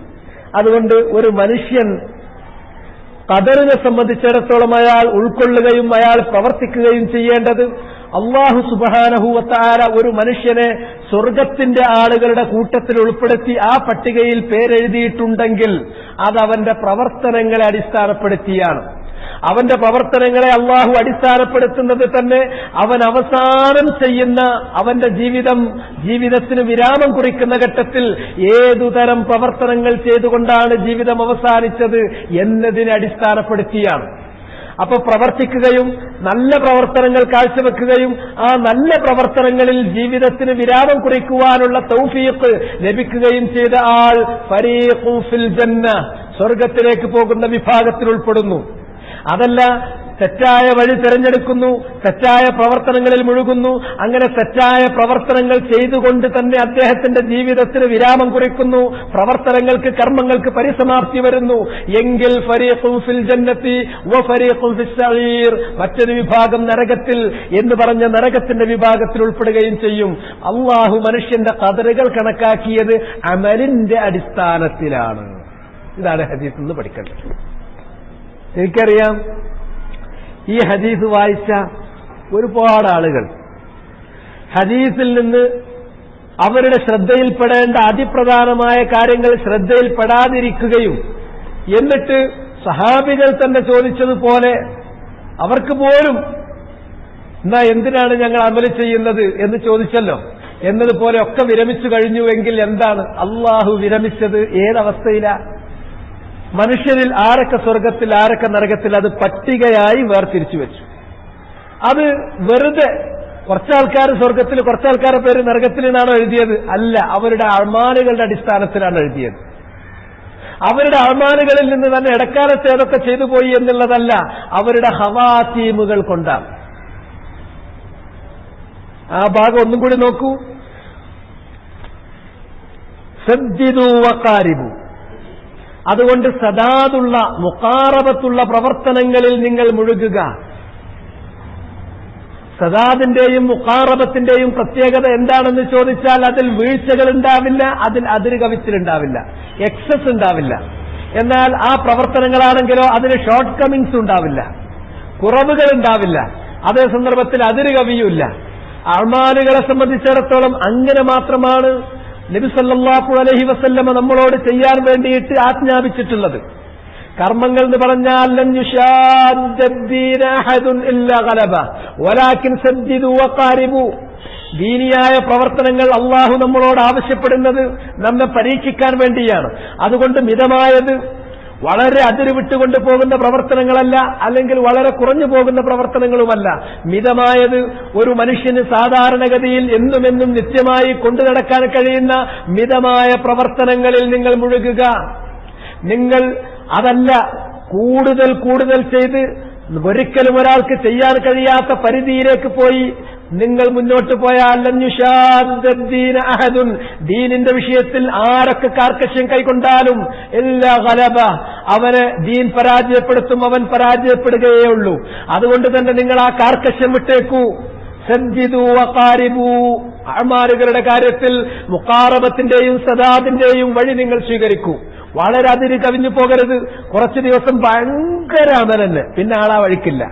അതുകൊണ്ട് ഒരു മനുഷ്യൻ ഖദറിനെ സംബന്ധിച്ചിടത്തോളം അയാൾ ഉൾക്കൊള്ളുകയും അയാൾ പ്രവർത്തിക്കുകയും ചെയ്യേണ്ടത്, അല്ലാഹു സുബ്ഹാനഹു വ തആല ഒരു മനുഷ്യനെ സ്വർഗത്തിന്റെ ആളുകളുടെ കൂട്ടത്തിൽ ഉൾപ്പെടുത്തി ആ പട്ടികയിൽ പേരെഴുതിയിട്ടുണ്ടെങ്കിൽ അത് അവന്റെ പ്രവർത്തനങ്ങളെ അടിസ്ഥാനപ്പെടുത്തിയാണ്. അവന്റെ പ്രവർത്തനങ്ങളെ അള്ളാഹു അടിസ്ഥാനപ്പെടുത്തുന്നത് തന്നെ അവൻ അവസാനം ചെയ്യുന്ന അവന്റെ ജീവിതത്തിന് വിരാമം കുറിക്കുന്ന ഘട്ടത്തിൽ ഏതുതരം പ്രവർത്തനങ്ങൾ ചെയ്തുകൊണ്ടാണ് ജീവിതം അവസാനിച്ചത് എന്നതിനെ അടിസ്ഥാനപ്പെടുത്തിയാണ്. അപ്പൊ പ്രവർത്തിക്കുകയും നല്ല പ്രവർത്തനങ്ങൾ കാഴ്ചവെക്കുകയും ആ നല്ല പ്രവർത്തനങ്ങളിൽ ജീവിതത്തിന് വിരാമം കുറിക്കുവാനുള്ള തൗഫീഖ് ലഭിക്കുകയും ചെയ്ത ആൾ ഫരീഖുൻ ഫിൽ ജന്ന, സ്വർഗത്തിലേക്ക് പോകുന്ന വിഭാഗത്തിൽ ഉൾപ്പെടുന്നു. അതല്ല, തെറ്റായ വഴി തിരഞ്ഞെടുക്കുന്നു, തെറ്റായ പ്രവർത്തനങ്ങളിൽ മുഴുകുന്നു, അങ്ങനെ തെറ്റായ പ്രവർത്തനങ്ങൾ ചെയ്തുകൊണ്ട് തന്നെ അദ്ദേഹത്തിന്റെ ജീവിതത്തിന് വിരാമം കുറിക്കുന്നു, പ്രവർത്തനങ്ങൾക്ക് കർമ്മങ്ങൾക്ക് പരിസമാപ്തി വരുന്നു, എങ്കിൽ ഫരീഖുൻ ഫിൽ ജന്നതി വ ഫരീഖുൻ ഫിസ് സഈർ, മറ്റൊരു വിഭാഗം നരകത്തിൽ എന്ന് പറഞ്ഞ നരകത്തിന്റെ വിഭാഗത്തിൽ ഉൾപ്പെടുകയും ചെയ്യും. അല്ലാഹു മനുഷ്യന്റെ ഖദറുകൾ കണക്കാക്കിയത് അമലിന്റെ അടിസ്ഥാനത്തിലാണ്. ഇതാണ് ഹദീസിൽ നിന്ന് പഠിക്കേണ്ടത്. എനിക്കറിയാം, ഈ ഹദീസ് വായിച്ച ഒരുപാട് ആളുകൾ ഹദീസിൽ നിന്ന് അവരുടെ ശ്രദ്ധയിൽപ്പെടേണ്ട അതിപ്രധാനമായ കാര്യങ്ങൾ ശ്രദ്ധയിൽപ്പെടാതിരിക്കുകയും എന്നിട്ട് സഹാബികൾ തന്നെ ചോദിച്ചതുപോലെ അവർക്ക് പോലും എന്നാ എന്തിനാണ് ഞങ്ങൾ അമല് ചെയ്യുന്നത് എന്ന് ചോദിച്ചല്ലോ എന്നതുപോലെ ഒക്കെ വിരമിച്ചു കഴിഞ്ഞുവെങ്കിൽ എന്താണ്? അള്ളാഹു വിരമിച്ചത് ഏതവസ്ഥയിലാണ്? മനുഷ്യരിൽ ആരൊക്കെ സ്വർഗത്തിൽ ആരൊക്കെ നരകത്തിൽ അത് പട്ടികയായി വേർതിരിച്ചു വെച്ചു. അത് വെറുതെ കുറച്ചാൾക്കാർ സ്വർഗത്തിൽ കുറച്ചാൾക്കാരുടെ പേര് നരകത്തിൽ നിന്നാണോ എഴുതിയത്? അല്ല, അവരുടെ അമാലുകളുടെ അടിസ്ഥാനത്തിലാണ് എഴുതിയത്. അവരുടെ അമാലുകളിൽ നിന്ന് തന്നെ ഇടക്കാലത്ത് ഏതൊക്കെ ചെയ്തു പോയി എന്നുള്ളതല്ല, അവരുടെ ഹവാത്തീമുകൾ കൊണ്ടാണ്. ആ ഭാഗം ഒന്നും കൂടി നോക്കൂ. സദ്ദിദു വഖാരിബു, അതുകൊണ്ട് സദാതുള്ള മുഖാറബത്തുള്ള പ്രവർത്തനങ്ങളിൽ നിങ്ങൾ മുഴുകുക. സദാദിന്റെയും മുഖാറബത്തിന്റെയും പ്രത്യേകത എന്താണെന്ന് ചോദിച്ചാൽ അതിൽ വീഴ്ചകൾ ഉണ്ടാവില്ല, അതിൽ അതിര് കവിച്ചിലുണ്ടാവില്ല, എക്സസ് ഉണ്ടാവില്ല. എന്നാൽ ആ പ്രവർത്തനങ്ങളാണെങ്കിലോ അതിന് ഷോർട്ട് കമ്മിങ്സ് ഉണ്ടാവില്ല, കുറവുകൾ ഉണ്ടാവില്ല, അതേ സന്ദർഭത്തിൽ അതിര് കവിയുമില്ല. അഅ്മാലുകളെ സംബന്ധിച്ചിടത്തോളം അങ്ങനെ മാത്രമാണ് നബി സല്ലല്ലാഹു അലൈഹി വസല്ലമ നമ്മളോട് ചെയ്യാൻ വേണ്ടിയിട്ട് ആജ്ഞാപിച്ചിട്ടുള്ളത്. കർമ്മങ്ങൾ എന്ന് പറഞ്ഞാൽ ലൻ യുശാദ്ദീന അഹദുൻ ഇല്ലാ ഗലബ വലാകിൻ സദ്ദിദു വഖാരിബു. ദീനിയായ പ്രവർത്തനങ്ങൾ അള്ളാഹു നമ്മളോട് ആവശ്യപ്പെടുന്നത് നമ്മെ പരീക്ഷിക്കാൻ വേണ്ടിയാണ്. അതുകൊണ്ട് മിതമായത്, വളരെ അതിര് വിട്ടുകൊണ്ട് പോകുന്ന പ്രവർത്തനങ്ങളല്ല, അല്ലെങ്കിൽ വളരെ കുറഞ്ഞു പോകുന്ന പ്രവർത്തനങ്ങളുമല്ല. മിതമായത്, ഒരു മനുഷ്യന് സാധാരണഗതിയിൽ എന്നുമെന്നും നിത്യമായി കൊണ്ടു നടക്കാൻ കഴിയുന്ന മിതമായ പ്രവർത്തനങ്ങളിൽ നിങ്ങൾ മുഴുകുക. നിങ്ങൾ അതല്ല കൂടുതൽ കൂടുതൽ ചെയ്ത് ഒരിക്കലും ഒരാൾക്ക് ചെയ്യാൻ കഴിയാത്ത പരിധിയിലേക്ക് പോയി നിങ്ങൾ മുന്നോട്ട് പോയാൽ അഹദുൻ, ദീനിന്റെ വിഷയത്തിൽ ആരൊക്കെ കാർക്കശ്യം കൈകൊണ്ടാലും എല്ലാ ഗലബ, അവനെ ദീൻ പരാജയപ്പെടുത്തും, അവൻ പരാജയപ്പെടുകയേ ഉള്ളൂ. അതുകൊണ്ട് തന്നെ നിങ്ങൾ ആ കാർക്കശ്യം വിട്ടേക്കൂ. സദ്ദിദു വഖാരിബു, അഅ്മാലുകളുടെ കാര്യത്തിൽ മുഖാറബത്തിന്റെയും സദാദിന്റെയും വഴി നിങ്ങൾ സ്വീകരിക്കൂ. വളരെ അതിര് കവിഞ്ഞു പോകരുത്. കുറച്ചു ദിവസം ഭയങ്കര അമലെന്ന്, പിന്നെ ആളാ വഴിക്കില്ല,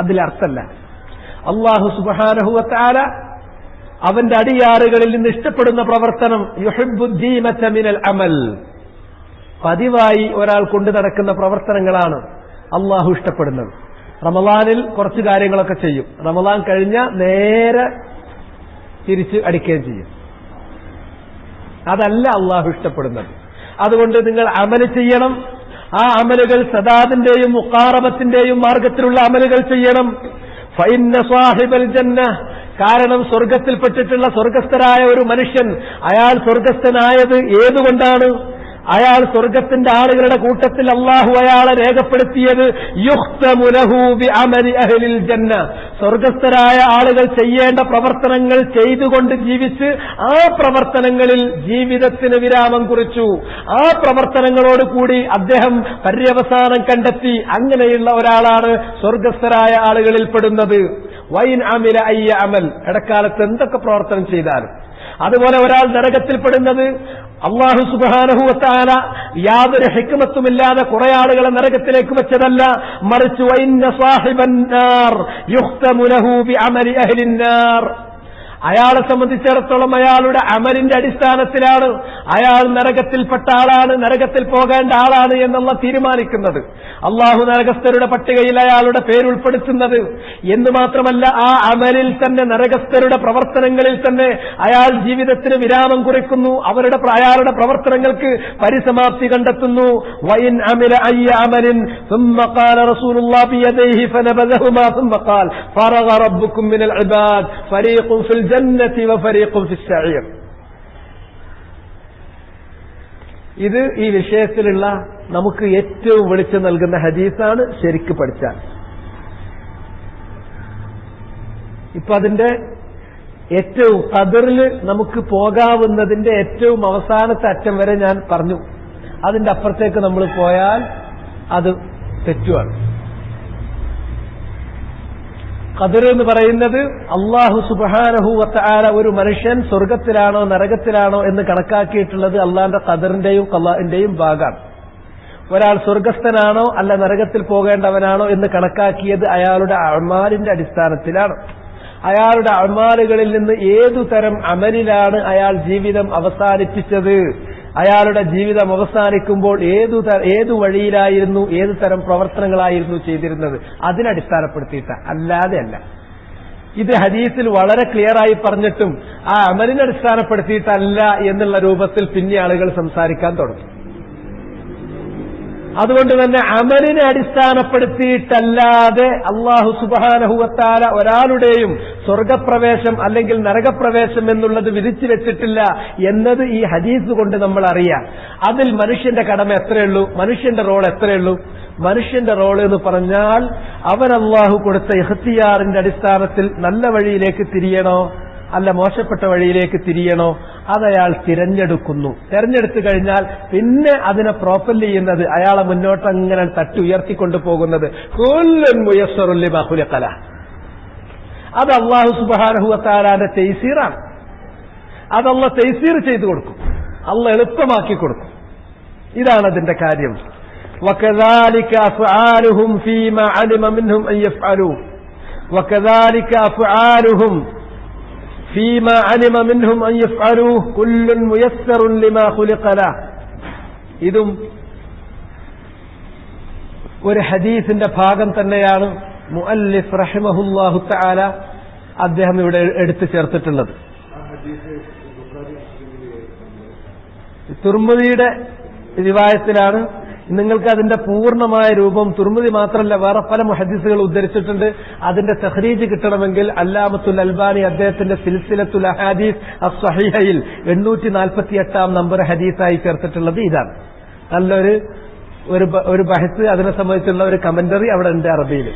അതിലർത്ഥല്ല. അല്ലാഹു സുബ്ഹാനഹു വ തആല അവന്റെ അടിയാറുകളിൽ നിന്ന് ഇഷ്ടപ്പെടുന്ന പ്രവർത്തനം യുഹിബ്ബുദ്ദീമത മിനൽ അമൽ, പതിവായി ഒരാൾ കൊണ്ടു നടക്കുന്ന പ്രവർത്തനങ്ങളാണ് അല്ലാഹു ഇഷ്ടപ്പെടുന്നത്. റമളാനിൽ കുറച്ച് കാര്യങ്ങളൊക്കെ ചെയ്യും, റമളാൻ കഴിഞ്ഞ നേരെ തിരിച്ച് അടിക്കുകയും ചെയ്യും. അതല്ല അല്ലാഹു ഇഷ്ടപ്പെടുന്നത്. അതുകൊണ്ട് നിങ്ങൾ അമല് ചെയ്യണം. ആ അമലുകൾ സദാദിന്റെയും മുഖാറബത്തിന്റെയും മാർഗത്തിലുള്ള അമലുകൾ ചെയ്യണം. ഫഇന്ന സാഹിബൽ ജന്ന, കാരണം സ്വർഗത്തിൽപ്പെട്ടിട്ടുള്ള സ്വർഗസ്ഥനായ ഒരു മനുഷ്യൻ, അയാൾ സ്വർഗസ്ഥനായത് ഏതുകൊണ്ടാണ്? അയാൾ സ്വർഗത്തിന്റെ ആളുകളുടെ കൂട്ടത്തിൽ അള്ളാഹു അയാളെ രേഖപ്പെടുത്തിയത് യുഖ്തമു ലഹു ബിഅമലി അഹ്ലിൽ ജന്ന, സ്വർഗസ്ഥരായ ആളുകൾ ചെയ്യേണ്ട പ്രവർത്തനങ്ങൾ ചെയ്തുകൊണ്ട് ജീവിച്ച് ആ പ്രവർത്തനങ്ങളിൽ ജീവിതത്തിന് വിരാമം കുറിച്ചു. ആ പ്രവർത്തനങ്ങളോട് കൂടി അദ്ദേഹം പര്യവസാനം കണ്ടെത്തി. അങ്ങനെയുള്ള ഒരാളാണ് സ്വർഗസ്ഥരായ ആളുകളിൽ പെടുന്നത്. വൈൻ അമില അയ്യ അമൽ, ഇടക്കാലത്ത് എന്തൊക്കെ പ്രവർത്തനം ചെയ്താലും. അതുപോലെ ഒരാൾ നരകത്തിൽപ്പെടുന്നത് അല്ലാഹു സുബ്ഹാനഹു വ തആല യാതൊരു ഹിക്മത്തുമില്ലാതെ കുറെ ആളുകളെ നരകത്തിലേക്ക് വെച്ചതല്ല, മറിച്ച് വഇന്ന സാഹിബൻ നാർ യുഖ്തമു ലഹു ബിഅമലി അഹ്ലിൻ നാർ, അയാളെ സംബന്ധിച്ചിടത്തോളം അയാളുടെ അമലിന്റെ അടിസ്ഥാനത്തിലാണ് അയാൾ നരകത്തിൽപ്പെട്ട ആളാണ്, നരകത്തിൽ പോകേണ്ട ആളാണ് എന്നുള്ള തീരുമാനിക്കുന്നത്. അള്ളാഹു നരകസ്ഥരുടെ പട്ടികയിൽ അയാളുടെ പേരുൾപ്പെടുത്തുന്നത്. എന്ന് മാത്രമല്ല, ആ അമലിൽ തന്നെ, നരകസ്ഥരുടെ പ്രവർത്തനങ്ങളിൽ തന്നെ അയാൾ ജീവിതത്തിന് വിരാമം കുറിക്കുന്നു. അയാളുടെ പ്രവർത്തനങ്ങൾക്ക് പരിസമാപ്തി കണ്ടെത്തുന്നു. വൈൻ അമില അയ്യ അമലിൻ ثم قال رسول الله بيديه فنبذهما ثم قال فرغ ربكم من العباد فريق في الجنة وفريق في السعير. ഇത് ഈ വിഷയത്തിലുള്ള നമുക്ക് ഏറ്റവും വെളിച്ചം നൽകുന്ന ഹദീസാണ് ശരിക്ക് പഠിച്ചാൽ. ഇപ്പൊ അതിന്റെ ഏറ്റവും ഖദറിൽ നമുക്ക് പോകാവുന്നതിന്റെ ഏറ്റവും അവസാനത്തെ അറ്റം വരെ ഞാൻ പറഞ്ഞു. അതിന്റെ അപ്പുറത്തേക്ക് നമ്മൾ പോയാൽ അത് തെറ്റുമാണ്. ഖദർ എന്ന് പറയുന്നത് അല്ലാഹു സുബ്ഹാനഹു വ തആല ഒരു മനുഷ്യൻ സ്വർഗത്തിലാണോ നരകത്തിലാണോ എന്ന് കണക്കാക്കിയിട്ടുള്ളത് അള്ളാന്റെ ഖദറിന്റെയും ഖളാഇന്റെയും ഭാഗമാണ്. ഒരാൾ സ്വർഗസ്ഥനാണോ അല്ല നരകത്തിൽ പോകേണ്ടവനാണോ എന്ന് കണക്കാക്കിയത് അയാളുടെ അഅ്മാലിന്റെ അടിസ്ഥാനത്തിലാണ്. അയാളുടെ അഅ്മാലുകളിൽ നിന്ന് ഏതു തരം അമലിലാണ് അയാൾ ജീവിതം അവസാനിപ്പിച്ചത്, അയാളുടെ ജീവിതം അവസാനിക്കുമ്പോൾ ഏതു വഴിയിലായിരുന്നു, ഏതു തരം പ്രവർത്തനങ്ങളായിരുന്നു ചെയ്തിരുന്നത്, അതിനടിസ്ഥാനപ്പെടുത്തിയിട്ട, അല്ലാതെ അല്ല. ഇത് ഹദീസിൽ വളരെ ക്ലിയറായി പറഞ്ഞിട്ടും ആ അമലിനെ അടിസ്ഥാനപ്പെടുത്തിയിട്ടല്ല എന്നുള്ള രൂപത്തിൽ പിന്നെ ആളുകൾ സംസാരിക്കാൻ തുടങ്ങി. അതുകൊണ്ട് തന്നെ അമലിനെ അടിസ്ഥാനപ്പെടുത്തിയിട്ടല്ലാതെ അല്ലാഹു സുബ്ഹാനഹു വ തആല ഒരാളുടെയും സ്വർഗപ്രവേശം അല്ലെങ്കിൽ നരകപ്രവേശം എന്നുള്ളത് വിധിച്ചു വെച്ചിട്ടില്ല എന്നത് ഈ ഹദീസ് കൊണ്ട് നമ്മൾ അറിയാം. അതിൽ മനുഷ്യന്റെ കടമ എത്രയുള്ളൂ, മനുഷ്യന്റെ റോൾ എത്രയുള്ളൂ? മനുഷ്യന്റെ റോൾ എന്ന് പറഞ്ഞാൽ അവൻ അല്ലാഹു കൊടുത്ത ഇഖ്തിയാറിന്റെ അടിസ്ഥാനത്തിൽ നല്ല വഴിയിലേക്ക് തിരിയണോ അല്ല മോശപ്പെട്ട വഴിയിലേക്ക് തിരിയണോ, അതയാൾ തിരഞ്ഞെടുത്തു കഴിഞ്ഞാൽ പിന്നെ അതിനെ പ്രോപ്പർലി ചെയ്യുന്നത്, അയാളെ മുന്നോട്ട് അങ്ങനെ തട്ടി ഉയർത്തിക്കൊണ്ടു പോകുന്നത് കുല്ലുൻ മുയസ്സറുൻ ലിമാ ഖുലിഖ ലഹ്, അത് അല്ലാഹു സുബ്ഹാനഹു വ തആലയുടെ തൈസീറാണ്. അത് അല്ലാഹു തൈസീർ ചെയ്തു കൊടുക്കും, അല്ലാഹു എളുപ്പമാക്കി കൊടുക്കും. ഇതാണ് അതിന്റെ കാര്യം. വകദാലിക അഫ്ആലുഹും ഫീമാ അലിമ മിൻഹും അൻ യഫ്അലൂ വകദാലിക അഫ്ആലുഹും فيما علم منهم أن يفعلوه كل ميسر لما خلق له. ഇതും ഒരു ഹദീസിന്റെ ഭാഗം തന്നെയാണ് മുഅല്ലിഫ് റഹിമഹുല്ലാഹു തആല അദ്ദേഹം ഇവിടെ എടുത്തു ചേർത്തിട്ടുള്ളത്. തുർമുദിയുടെ റിവായത്തിലാണ്. നിങ്ങൾക്ക് അതിന്റെ പൂർണ്ണമായ രൂപം തുർമുദി മാത്രമല്ല വേറെ പല മുഹദ്ദിസുകൾ ഉദ്ധരിച്ചിട്ടുണ്ട്. അതിന്റെ തഖ്രീജ് കിട്ടണമെങ്കിൽ അല്ലാമത്തുൽ അൽബാനി അദ്ദേഹത്തിന്റെ സിൽസിലത്തുൽ അഹാദീസ് അസ്സഹീഹയിൽ 848 നമ്പർ ഹദീസായി ചേർത്തിട്ടുള്ളത് ഇതാണ്. നല്ലൊരു ഒരു ബഹസ്, അതിനെ സംബന്ധിച്ചുള്ള ഒരു കമന്ററി അവിടെ ഉണ്ട് അറബിയിൽ.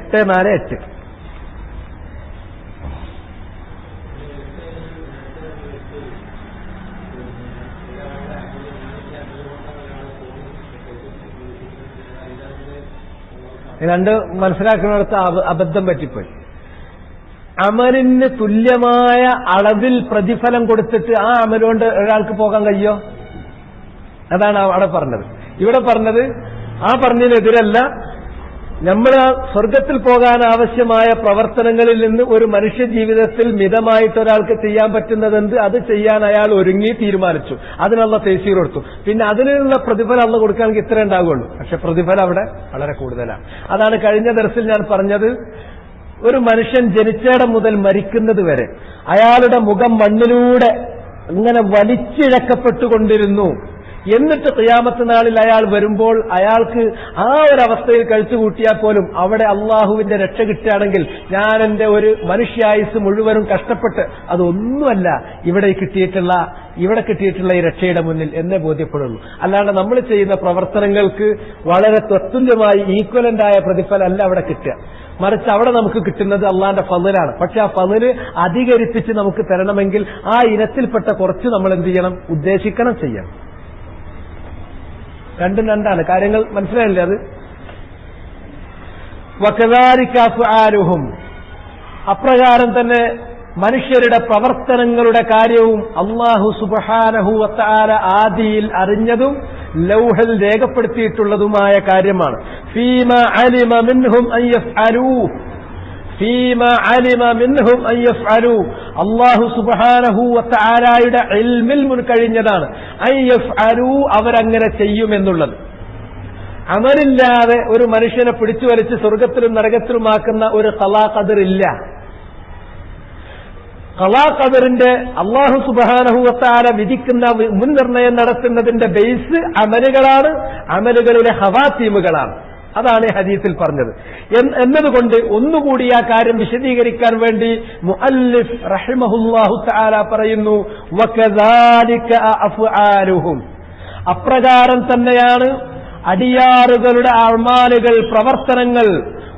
848. രണ്ട് മനസ്സിലാക്കുന്നിടത്ത് അബദ്ധം പറ്റിപ്പോയി. അമലിന് തുല്യമായ അളവിൽ പ്രതിഫലം കൊടുത്തിട്ട് ആ അമലുകൊണ്ട് ഒരാൾക്ക് പോകാൻ കഴിയോ? അതാണ് അവിടെ പറഞ്ഞത്. ഇവിടെ പറഞ്ഞത് ആ പറഞ്ഞതിനെതിരല്ല. നമ്മൾ സ്വർഗത്തിൽ പോകാൻ ആവശ്യമായ പ്രവർത്തനങ്ങളിൽ നിന്ന് ഒരു മനുഷ്യ ജീവിതത്തിൽ മിതമായിട്ട് ഒരാൾക്ക് ചെയ്യാൻ പറ്റുന്നതെന്ത് അത് ചെയ്യാൻ അയാൾ ഒരുങ്ങി തീരുമാനിച്ചു. അതിനുള്ള തൈസീർ കൊടുത്തു. പിന്നെ അതിനുള്ള പ്രതിഫലം അള്ള കൊടുക്കുകയാണെങ്കിൽ ഇത്രേ ഉണ്ടാവുകയുള്ളൂ. പക്ഷെ പ്രതിഫലം അവിടെ വളരെ കൂടുതലാണ്. അതാണ് കഴിഞ്ഞ ദർസിൽ ഞാൻ പറഞ്ഞത്. ഒരു മനുഷ്യൻ ജനിച്ചയിടം മുതൽ മരിക്കുന്നത് വരെ അയാളുടെ മുഖം മണ്ണിലൂടെ ഇങ്ങനെ വലിച്ചിഴക്കപ്പെട്ടുകൊണ്ടിരുന്നു എന്നിട്ട് ഖിയാമത്ത് നാളിൽ അയാൾ വരുമ്പോൾ അയാൾക്ക് ആ ഒരവസ്ഥയിൽ കഴിച്ചുകൂട്ടിയാൽ പോലും അവിടെ അള്ളാഹുവിന്റെ രക്ഷ കിട്ടുകയാണെങ്കിൽ ഞാൻ എന്റെ ഒരു മനുഷ്യായുസ് മുഴുവനും കഷ്ടപ്പെട്ട് അതൊന്നുമല്ല ഇവിടെ കിട്ടിയിട്ടുള്ള ഈ രക്ഷയുടെ മുന്നിൽ എന്നേ ബോധ്യപ്പെടുള്ളൂ. അല്ലാണ്ട് നമ്മൾ ചെയ്യുന്ന പ്രവർത്തനങ്ങൾക്ക് വളരെ തത്തുല്യമായി ഈക്വലന്റായ പ്രതിഫലം അല്ല അവിടെ കിട്ടുക. മറിച്ച് അവിടെ നമുക്ക് കിട്ടുന്നത് അള്ളാന്റെ ഫളിലാണ്. പക്ഷെ ആ ഫളില് അധികരിപ്പിച്ച് നമുക്ക് തരണമെങ്കിൽ ആ ഇനത്തിൽപ്പെട്ട കുറച്ച് നമ്മൾ എന്ത് ചെയ്യണം? ഉദ്ദേശിക്കണം, ചെയ്യണം. രണ്ടും രണ്ടാണ് കാര്യങ്ങൾ. മനസ്സിലായില്ലേ? അത് വകദാലിക അഫ്ആലുഹും, അപ്രകാരം തന്നെ മനുഷ്യരുടെ പ്രവർത്തനങ്ങളുടെ കാര്യവും അല്ലാഹു സുബ്ഹാനഹു വ തആല ആദിയിൽ അറിഞ്ഞതും ലൗഹിൽ രേഖപ്പെടുത്തിയിട്ടുള്ളതുമായ കാര്യമാണ്. ഫീമാ അലിമ മിൻഹും അൻ യഫ്അലൂ, അല്ലാഹു സുബ്ഹാനഹു വ തആലയുടെ ഇൽമിൽ മുൻകഴിഞ്ഞതാണ് അൻ യഫ്അലൂ, അവരങ്ങനെ ചെയ്യുമെന്നുള്ളത്. അമലില്ലാതെ ഒരു മനുഷ്യനെ പിടിച്ചു വലിച്ച് സ്വർഗത്തിലും നരകത്തിലുമാക്കുന്ന ഒരു ഖളാ ഖദർ ഇല്ല. ഖളാ ഖദറിന്റെ അല്ലാഹു സുബ്ഹാനഹു വ തആല വിധിക്കുന്ന മുൻനിർണയം നടത്തുന്നതിന്റെ ബേസ് അമലുകളാണ്, അമലുകളുടെ ഖവാതീമുകളാണ്. അതാണ് ഹദീസിൽ പറഞ്ഞത്. എന്നതുകൊണ്ട് ഒന്നുകൂടി ആ കാര്യം വിശദീകരിക്കാൻ വേണ്ടി മുഅല്ലിഫ് റഹിമഹുല്ലാഹു തആല പറയുന്നു, വകദാലിക അഫ്ആലുഹും, അപ്രകാരം തന്നെയാണ് അടിയാറുകളുടെ അഅ്മാലുകൾ, പ്രവർത്തനങ്ങൾ,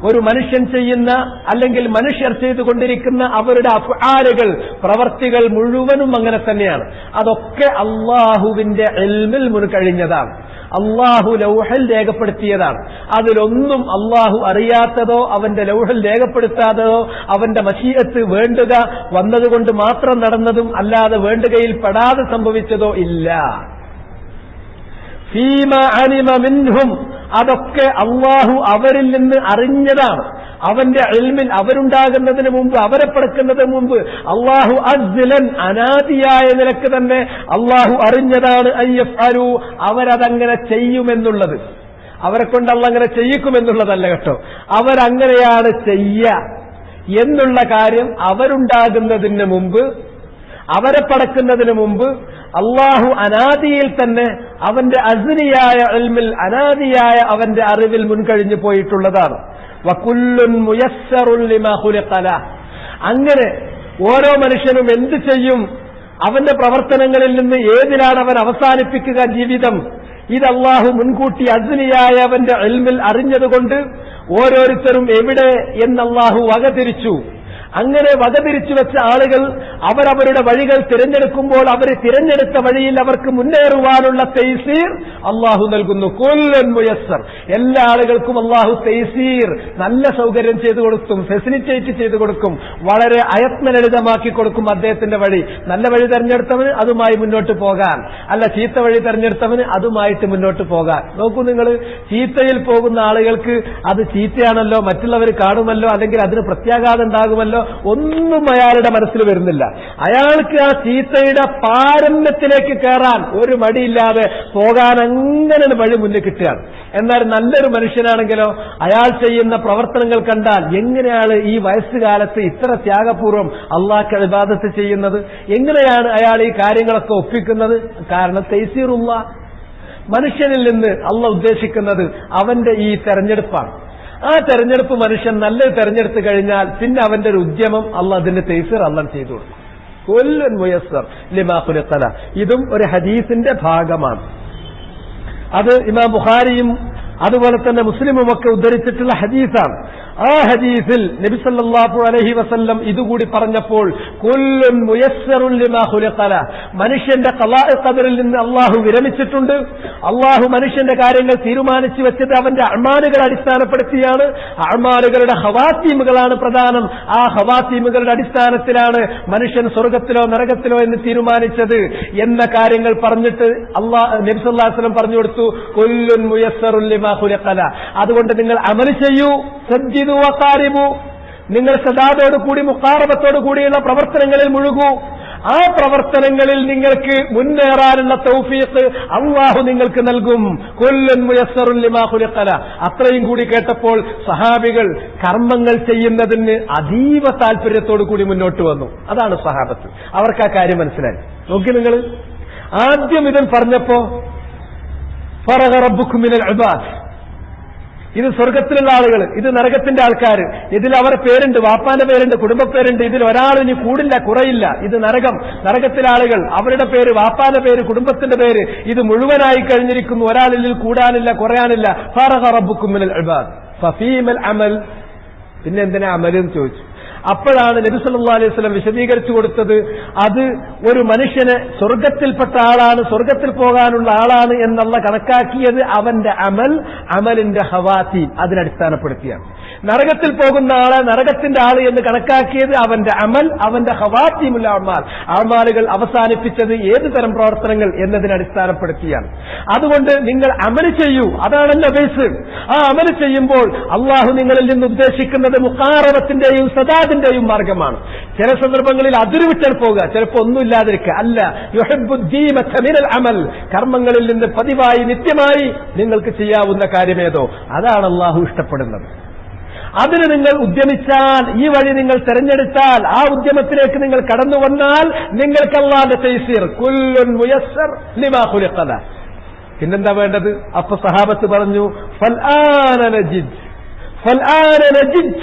ഒരു മനുഷ്യൻ ചെയ്യുന്ന അല്ലെങ്കിൽ മനുഷ്യർ ചെയ്തുകൊണ്ടിരിക്കുന്ന അവരുടെ അഫ്ആലുകൾ, പ്രവർത്തികൾ മുഴുവനും അങ്ങനെ തന്നെയാണ്. അതൊക്കെ അള്ളാഹുവിന്റെ ഇൽമിൽ മുൻകഴിഞ്ഞതാണ്, അള്ളാഹു ലൗഹിൽ രേഖപ്പെടുത്തിയതാണ്. അതിലൊന്നും അള്ളാഹു അറിയാത്തതോ അവന്റെ ലൗഹിൽ രേഖപ്പെടുത്താത്തതോ അവന്റെ മശീഅത്ത് വേണ്ടുക വന്നതുകൊണ്ട് മാത്രം നടന്നതും അല്ലാതെ വേണ്ടുകയിൽ പെടാതെ സംഭവിച്ചതോ ഇല്ല. ഫീമാ അലിമ മിൻഹും, അതൊക്കെ അള്ളാഹു അവരിൽ നിന്ന് അറിഞ്ഞതാണ്. അവന്റെ ഇൽമിൽ അവരുണ്ടാകുന്നതിന് മുമ്പ്, അവരെ പടക്കുന്നതിന് മുമ്പ് അള്ളാഹു അസ്ലൻ, അനാദിയായ നിലക്ക് തന്നെ അള്ളാഹു അറിഞ്ഞതാണ് അൻ യഫ്അലൂ, അവരതങ്ങനെ ചെയ്യുമെന്നുള്ളത്. അവരെ കൊണ്ട് അള്ളാഹ് അങ്ങനെ ചെയ്യിക്കുമെന്നുള്ളതല്ല കേട്ടോ, അവരങ്ങനെയാണ് ചെയ്യുക എന്നുള്ള കാര്യം അവരുണ്ടാകുന്നതിന് മുമ്പ്, അവരെ പടക്കുന്നതിന് മുമ്പ് അള്ളാഹു അനാദിയിൽ തന്നെ അവന്റെ അസ്ലിയായ ഇൽമിൽ, അനാദിയായ അവന്റെ അറിവിൽ മുൻകഴിഞ്ഞു പോയിട്ടുള്ളതാണ്. വകുല്ലുൻ മുയസ്സറുൻ ലിമാ ഖുലിഖ ലഹ്, അങ്ങനെ ഓരോ മനുഷ്യനും എന്ത് ചെയ്യും, അവന്റെ പ്രവർത്തനങ്ങളിൽ നിന്ന് ഏതിലാണ് അവൻ അവസാനിപ്പിക്കുക ജീവിതം, ഇത് അള്ളാഹു മുൻകൂട്ടി അസ്ലിയായ അവന്റെ ഇൽമിൽ അറിഞ്ഞതുകൊണ്ട് ഓരോരുത്തരും എവിടെ എന്ന് അള്ളാഹു വകതിരിച്ചു. അങ്ങനെ വകതിരിച്ചു വെച്ച ആളുകൾ അവരവരുടെ വഴികൾ തിരഞ്ഞെടുക്കുമ്പോൾ അവർ തിരഞ്ഞെടുത്ത വഴിയിൽ അവർക്ക് മുന്നേറുവാനുള്ള തൈസീർ അള്ളാഹു നൽകുന്നു. കുല്ലൻ മുയസ്സർ, എല്ലാ ആളുകൾക്കും അള്ളാഹു തൈസീർ, നല്ല സൗകര്യം ചെയ്തു കൊടുക്കും, ഫെസിലിറ്റേറ്റ് ചെയ്തു കൊടുക്കും, വളരെ അയത്നലളിതമാക്കി കൊടുക്കും അദ്ദേഹത്തിന്റെ വഴി. നല്ല വഴി തെരഞ്ഞെടുത്തവന് അതുമായി മുന്നോട്ട് പോകാൻ, അല്ല ചീത്ത വഴി തെരഞ്ഞെടുത്തവന് അതുമായിട്ട് മുന്നോട്ട് പോകാൻ. നോക്കൂ നിങ്ങൾ, ചീത്തയിൽ പോകുന്ന ആളുകൾക്ക് അത് ചീത്തയാണല്ലോ, മറ്റുള്ളവർ കാണുമല്ലോ, അല്ലെങ്കിൽ അതിന് പ്രത്യാഘാതം ഉണ്ടാകുമല്ലോ, ഒന്നും അയാളുടെ മനസ്സിൽ വരുന്നില്ല. അയാൾക്ക് ആ ചീത്തയുടെ പാരമ്യത്തിലേക്ക് കയറാൻ ഒരു മടിയില്ലാതെ പോകാൻ അങ്ങനെ വഴി മുന്നിൽ കിട്ടുകയാണ്. എന്നാൽ നല്ലൊരു മനുഷ്യനാണെങ്കിലോ അയാൾ ചെയ്യുന്ന പ്രവർത്തനങ്ങൾ കണ്ടാൽ എങ്ങനെയാണ് ഈ വയസ്സുകാലത്ത് ഇത്ര ത്യാഗപൂർവ്വം അള്ളാഹ്ക്ക് ഇബാദത്ത് ചെയ്യുന്നത്, എങ്ങനെയാണ് അയാൾ ഈ കാര്യങ്ങളൊക്കെ ഒപ്പിക്കുന്നത്? കാരണം തൈസീറുള്ള മനുഷ്യനിൽ നിന്ന് അള്ളാഹ് ഉദ്ദേശിക്കുന്നത് അവന്റെ ഈ തെരഞ്ഞെടുപ്പാണ്. ആ തെരഞ്ഞെടുപ്പ് മനുഷ്യൻ നല്ലത് തെരഞ്ഞെടുത്ത് കഴിഞ്ഞാൽ പിന്നെ അവന്റെ ഒരു ഉദ്യമം അള്ളാഹ് അതിന്റെ തൈസീർ അള്ളാഹ് ചെയ്തു കൊടുക്കും. കുല്ലൻ മുയസ്സർ ലിമാ ഖുലിഖ ലഹ്, ഇതും ഒരു ഹദീസിന്റെ ഭാഗമാണ്. അത് ഇമാം ബുഖാരിയും അതുപോലെ തന്നെ മുസ്ലിമും ഒക്കെ ഉദ്ധരിച്ചിട്ടുള്ള ഹദീസാണ്. ആ ഹദീസിൽ നബി സല്ലല്ലാഹു അലൈഹി വസല്ലം ഇതുകൂടി പറഞ്ഞപ്പോൾ കുല്ലുൻ മുയസ്സറുൻ ലിമാ ഖുലിഖ ലഹ്, മനുഷ്യന്റെ ഖളാഇ ഖദറിൽ നിന്ന് അള്ളാഹു വിരമിച്ചിട്ടുണ്ട്. അള്ളാഹു മനുഷ്യന്റെ കാര്യങ്ങൾ തീരുമാനിച്ചു വെച്ചത് അവന്റെ അഅ്മാലുകളെ അടിസ്ഥാനപ്പെടുത്തിയാണ്. അഅ്മാലുകളുടെ ഖവാതീമുകളാണ് പ്രധാനം. ആ ഖവാതീമുകളുടെ അടിസ്ഥാനത്തിലാണ് മനുഷ്യൻ സ്വർഗത്തിലോ നരകത്തിലോ എന്ന് തീരുമാനിച്ചത് എന്ന കാര്യങ്ങൾ പറഞ്ഞിട്ട് നബി സല്ലല്ലാഹു അലൈഹി വസല്ലം പറഞ്ഞു കൊടുത്തു, കുല്ലുൻ മുയസ്സറുൻ ലിമാ ഖുലിഖ ലഹ്. അതുകൊണ്ട് നിങ്ങൾ അമൽ ചെയ്യൂ, സജ്ജിദു വഖാരിബു, നിങ്ങൾ സദാതോടുകൂടി മുഖാറബത്തോടു കൂടിയുള്ള പ്രവർത്തനങ്ങളിൽ മുഴുകൂ. ആ പ്രവർത്തനങ്ങളിൽ നിങ്ങൾക്ക് മുന്നേറാനുള്ള തൗഫീഖ് അല്ലാഹു നിങ്ങൾക്ക് നൽകും. കുല്ലുൻ മുയസ്സറുൻ ലിമാ ഖുലിഖ ലഹ്. അത്രയും കൂടി കേട്ടപ്പോൾ സഹാബികൾ കർമ്മങ്ങൾ ചെയ്യുന്നതിന് അതീവ താല്പര്യത്തോടു കൂടി മുന്നോട്ട് വന്നു. അതാണ് സഹാബത്ത്, അവർക്ക് ആ കാര്യം മനസ്സിലായി. നോക്കി നിങ്ങൾ, ആദ്യം ഇതിൽ പറഞ്ഞപ്പോ ഫറഗ റബ്ബുക്കും മിനൽ ഇബാദ്. ഇത് സ്വർഗത്തിലുള്ള ആളുകൾ, ഇത് നരകത്തിന്റെ ആൾക്കാർ. ഇതിൽ അവരുടെ പേരുണ്ട്, വാപ്പാന്റെ പേരുണ്ട്, കുടുംബ പേരുണ്ട്. ഇതിൽ ഒരാളും ഇനി കൂടില്ല, കുറയില്ല. ഇത് നരകം, നരകത്തിലെ ആളുകൾ, അവരുടെ പേര്, വാപ്പാന്റെ പേര്, കുടുംബത്തിന്റെ പേര്, ഇത് മുഴുവനായി കഴിഞ്ഞിരിക്കുന്നു. ഒരാളിൽ കൂടാനില്ല, കുറയാനില്ല. ഫറഗ റബ്ബുക്കും മിനൽ ഇബാദ് ഫഫീമൽ അമൽ. പിന്നെ എന്തിനാ അമലെന്ന് ചോദിച്ചു. അപ്പോഴാണ് നബി സല്ലല്ലാഹു അലൈഹി വസല്ലം വിശദീകരിച്ചു കൊടുത്തത്, അത് ഒരു മനുഷ്യന് സ്വർഗത്തിൽപ്പെട്ട ആളാണ്, സ്വർഗത്തിൽ പോകാനുള്ള ആളാണ് എന്നുള്ള കണക്കാക്കിയത് അവന്റെ അമലിന്റെ ഹവാത്തീം അതിനടിസ്ഥാനപ്പെടുത്തിയാണ്. നരകത്തിൽ പോകുന്ന ആളെ നരകത്തിന്റെ ആള് എന്ന് കണക്കാക്കിയത് അവന്റെ അവന്റെ ഹവാത്തീമുൽ അഅ്മാൽ, അഅ്മാലുകൾ അവസാനിപ്പിച്ചത് ഏത് തരം പ്രവർത്തനങ്ങൾ എന്നതിനടിസ്ഥാനപ്പെടുത്തിയാണ്. അതുകൊണ്ട് നിങ്ങൾ അമല് ചെയ്യൂ, അതാണല്ലോ ബേസ്. ആ അമല് ചെയ്യുമ്പോൾ അള്ളാഹു നിങ്ങളിൽ നിന്ന് ഉദ്ദേശിക്കുന്നത് മുഖാറബത്തിന്റെയും സദാദിന്റെയും മാർഗമാണ്. ചില സന്ദർഭങ്ങളിൽ അതിരുവിട്ടാൽ പോകുക, ചിലപ്പോൾ ഒന്നുമില്ലാതിരിക്കുക. അല്ല, യുഹിബ്ബുദ്ദീമത മിനൽ അമൽ, കർമ്മങ്ങളിൽ നിന്ന് പതിവായി നിത്യമായി നിങ്ങൾക്ക് ചെയ്യാവുന്ന കാര്യമേതോ അതാണ് അള്ളാഹു ഇഷ്ടപ്പെടുന്നത്. അതിന് നിങ്ങൾ ഉദ്യമിച്ചാൽ, ഈ വഴി നിങ്ങൾ തെരഞ്ഞെടുത്താൽ, ആ ഉദ്യമത്തിലേക്ക് നിങ്ങൾ കടന്നു വന്നാൽ നിങ്ങൾക്ക് അല്ലാഹുവിന്റെ തൈസീർ, കുല്ലുൻ മുയസ്സർ ലിമാ ഖുലിഖ ലഹ്. പിന്നെന്താ വേണ്ടത്? അപ്പൊ സഹാബത്ത് പറഞ്ഞു, ഫൽആന നജിദ്, ഫൽആന നജിദ്,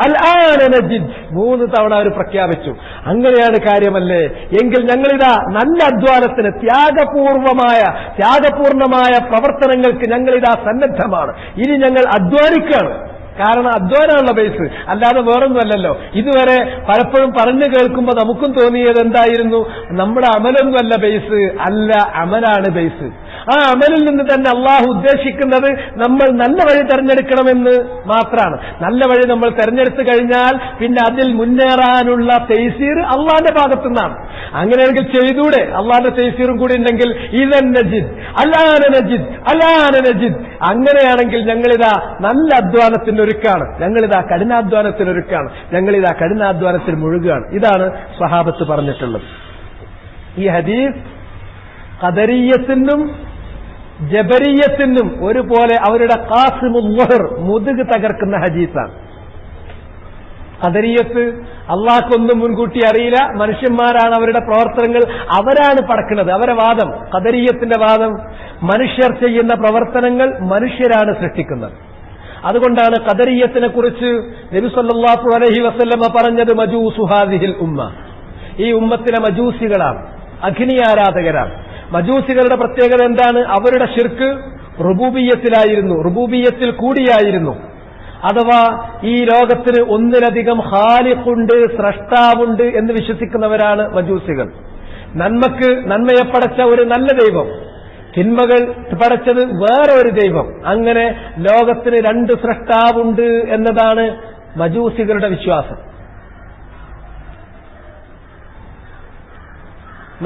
അൽആന നജിദ്. 3 തവണ അവർ പ്രഖ്യാപിച്ചു. അങ്ങനെയാണ് കാര്യമല്ലേ എങ്കിൽ ഞങ്ങളിതാ നല്ല അധ്വാനത്തിന്, ത്യാഗപൂർണമായ പ്രവർത്തനങ്ങൾക്ക് ഞങ്ങളിതാ സന്നദ്ധമാണ്. ഇനി ഞങ്ങൾ അധ്വാനിക്കുകയാണ്. കാരണം അധ്വാനമുള്ള ബേസ്, അല്ലാതെ വേറൊന്നുമല്ലല്ലോ. ഇതുവരെ പലപ്പോഴും പറഞ്ഞു കേൾക്കുമ്പോൾ നമുക്കും തോന്നിയത് എന്തായിരുന്നു? നമ്മുടെ അമലൊന്നുമല്ല ബേസ്, അല്ല, അമലാണ് ബേസ്. ആ അമലിൽ നിന്ന് തന്നെ അള്ളാഹു ഉദ്ദേശിക്കുന്നത് നമ്മൾ നല്ല വഴി തെരഞ്ഞെടുക്കണമെന്ന് മാത്രമാണ്. നല്ല വഴി നമ്മൾ തെരഞ്ഞെടുത്തു കഴിഞ്ഞാൽ പിന്നെ അതിൽ മുന്നേറാനുള്ള തൈസീർ അള്ളാന്റെ ഭാഗത്തുനിന്നാണ്. അങ്ങനെയെങ്കിൽ ചെയ്തൂടെ? അള്ളാന്റെ തൈസീറും കൂടി ഉണ്ടെങ്കിൽ ഇദൻ നജിദ്, അലാന നജിദ്, അലാന നജിദ്. അങ്ങനെയാണെങ്കിൽ ഞങ്ങളിതാ നല്ല അധ്വാനത്തിന് ഒരുക്കാണ്, ഞങ്ങളിതാ കഠിനാധ്വാനത്തിനൊരുക്കാണ്, ഞങ്ങളിതാ കഠിനാധ്വാനത്തിൽ മുഴുകുകയാണ്. ഇതാണ് സ്വഹാബത്ത് പറഞ്ഞിട്ടുള്ളത്. ഈ ഹദീസ് ഖദരിയ്യത്തിനും ജബരിയ്യത്തിനും ഒരുപോലെ അവരുടെ ഖാസിമുൽ ളുഹർ, മുതുക് തകർക്കുന്ന ഹദീസാണ്. ഖദരിയ്യത്ത് അള്ളാഹ്ക്കൊന്നും മുൻകൂട്ടി അറിയില്ല, മനുഷ്യന്മാരാണ് അവരുടെ പ്രവർത്തനങ്ങൾ, അവരാണ് പടക്കുന്നത്. അവരെ വാദം, ഖദരിയ്യത്തിന്റെ വാദം, മനുഷ്യർ ചെയ്യുന്ന പ്രവർത്തനങ്ങൾ മനുഷ്യരാണ് സൃഷ്ടിക്കുന്നത്. അതുകൊണ്ടാണ് ഖദരിയ്യത്തിനെ കുറിച്ച് നബി സല്ലല്ലാഹു അലൈഹി വസല്ലമ പറഞ്ഞത്, മജൂസു ഹാദിഹിൽ ഉമ്മ, ഈ ഉമ്മത്തിലെ മജൂസികളാണ്, അഗ്നി ആരാധകരാണ്. മജൂസികളുടെ പ്രത്യേകത എന്താണ്? അവരുടെ ശിർക്ക് റുബൂബിയ്യത്തിലായിരുന്നു, റുബൂബിയ്യത്തിൽ കൂടിയായിരുന്നു. അഥവാ ഈ ലോകത്തിന് ഒന്നിലധികം ഖാലിഖുണ്ട്, സ്രഷ്ടാവുണ്ട് എന്ന് വിശ്വസിക്കുന്നവരാണ് മജൂസികൾ. നന്മയെ പടച്ച ഒരു നല്ല ദൈവം, തിന്മകൾ പടച്ചത് വേറെ ഒരു ദൈവം. അങ്ങനെ ലോകത്തിന് 2 സ്രഷ്ടാവുണ്ട് എന്നതാണ് മജൂസികളുടെ വിശ്വാസം.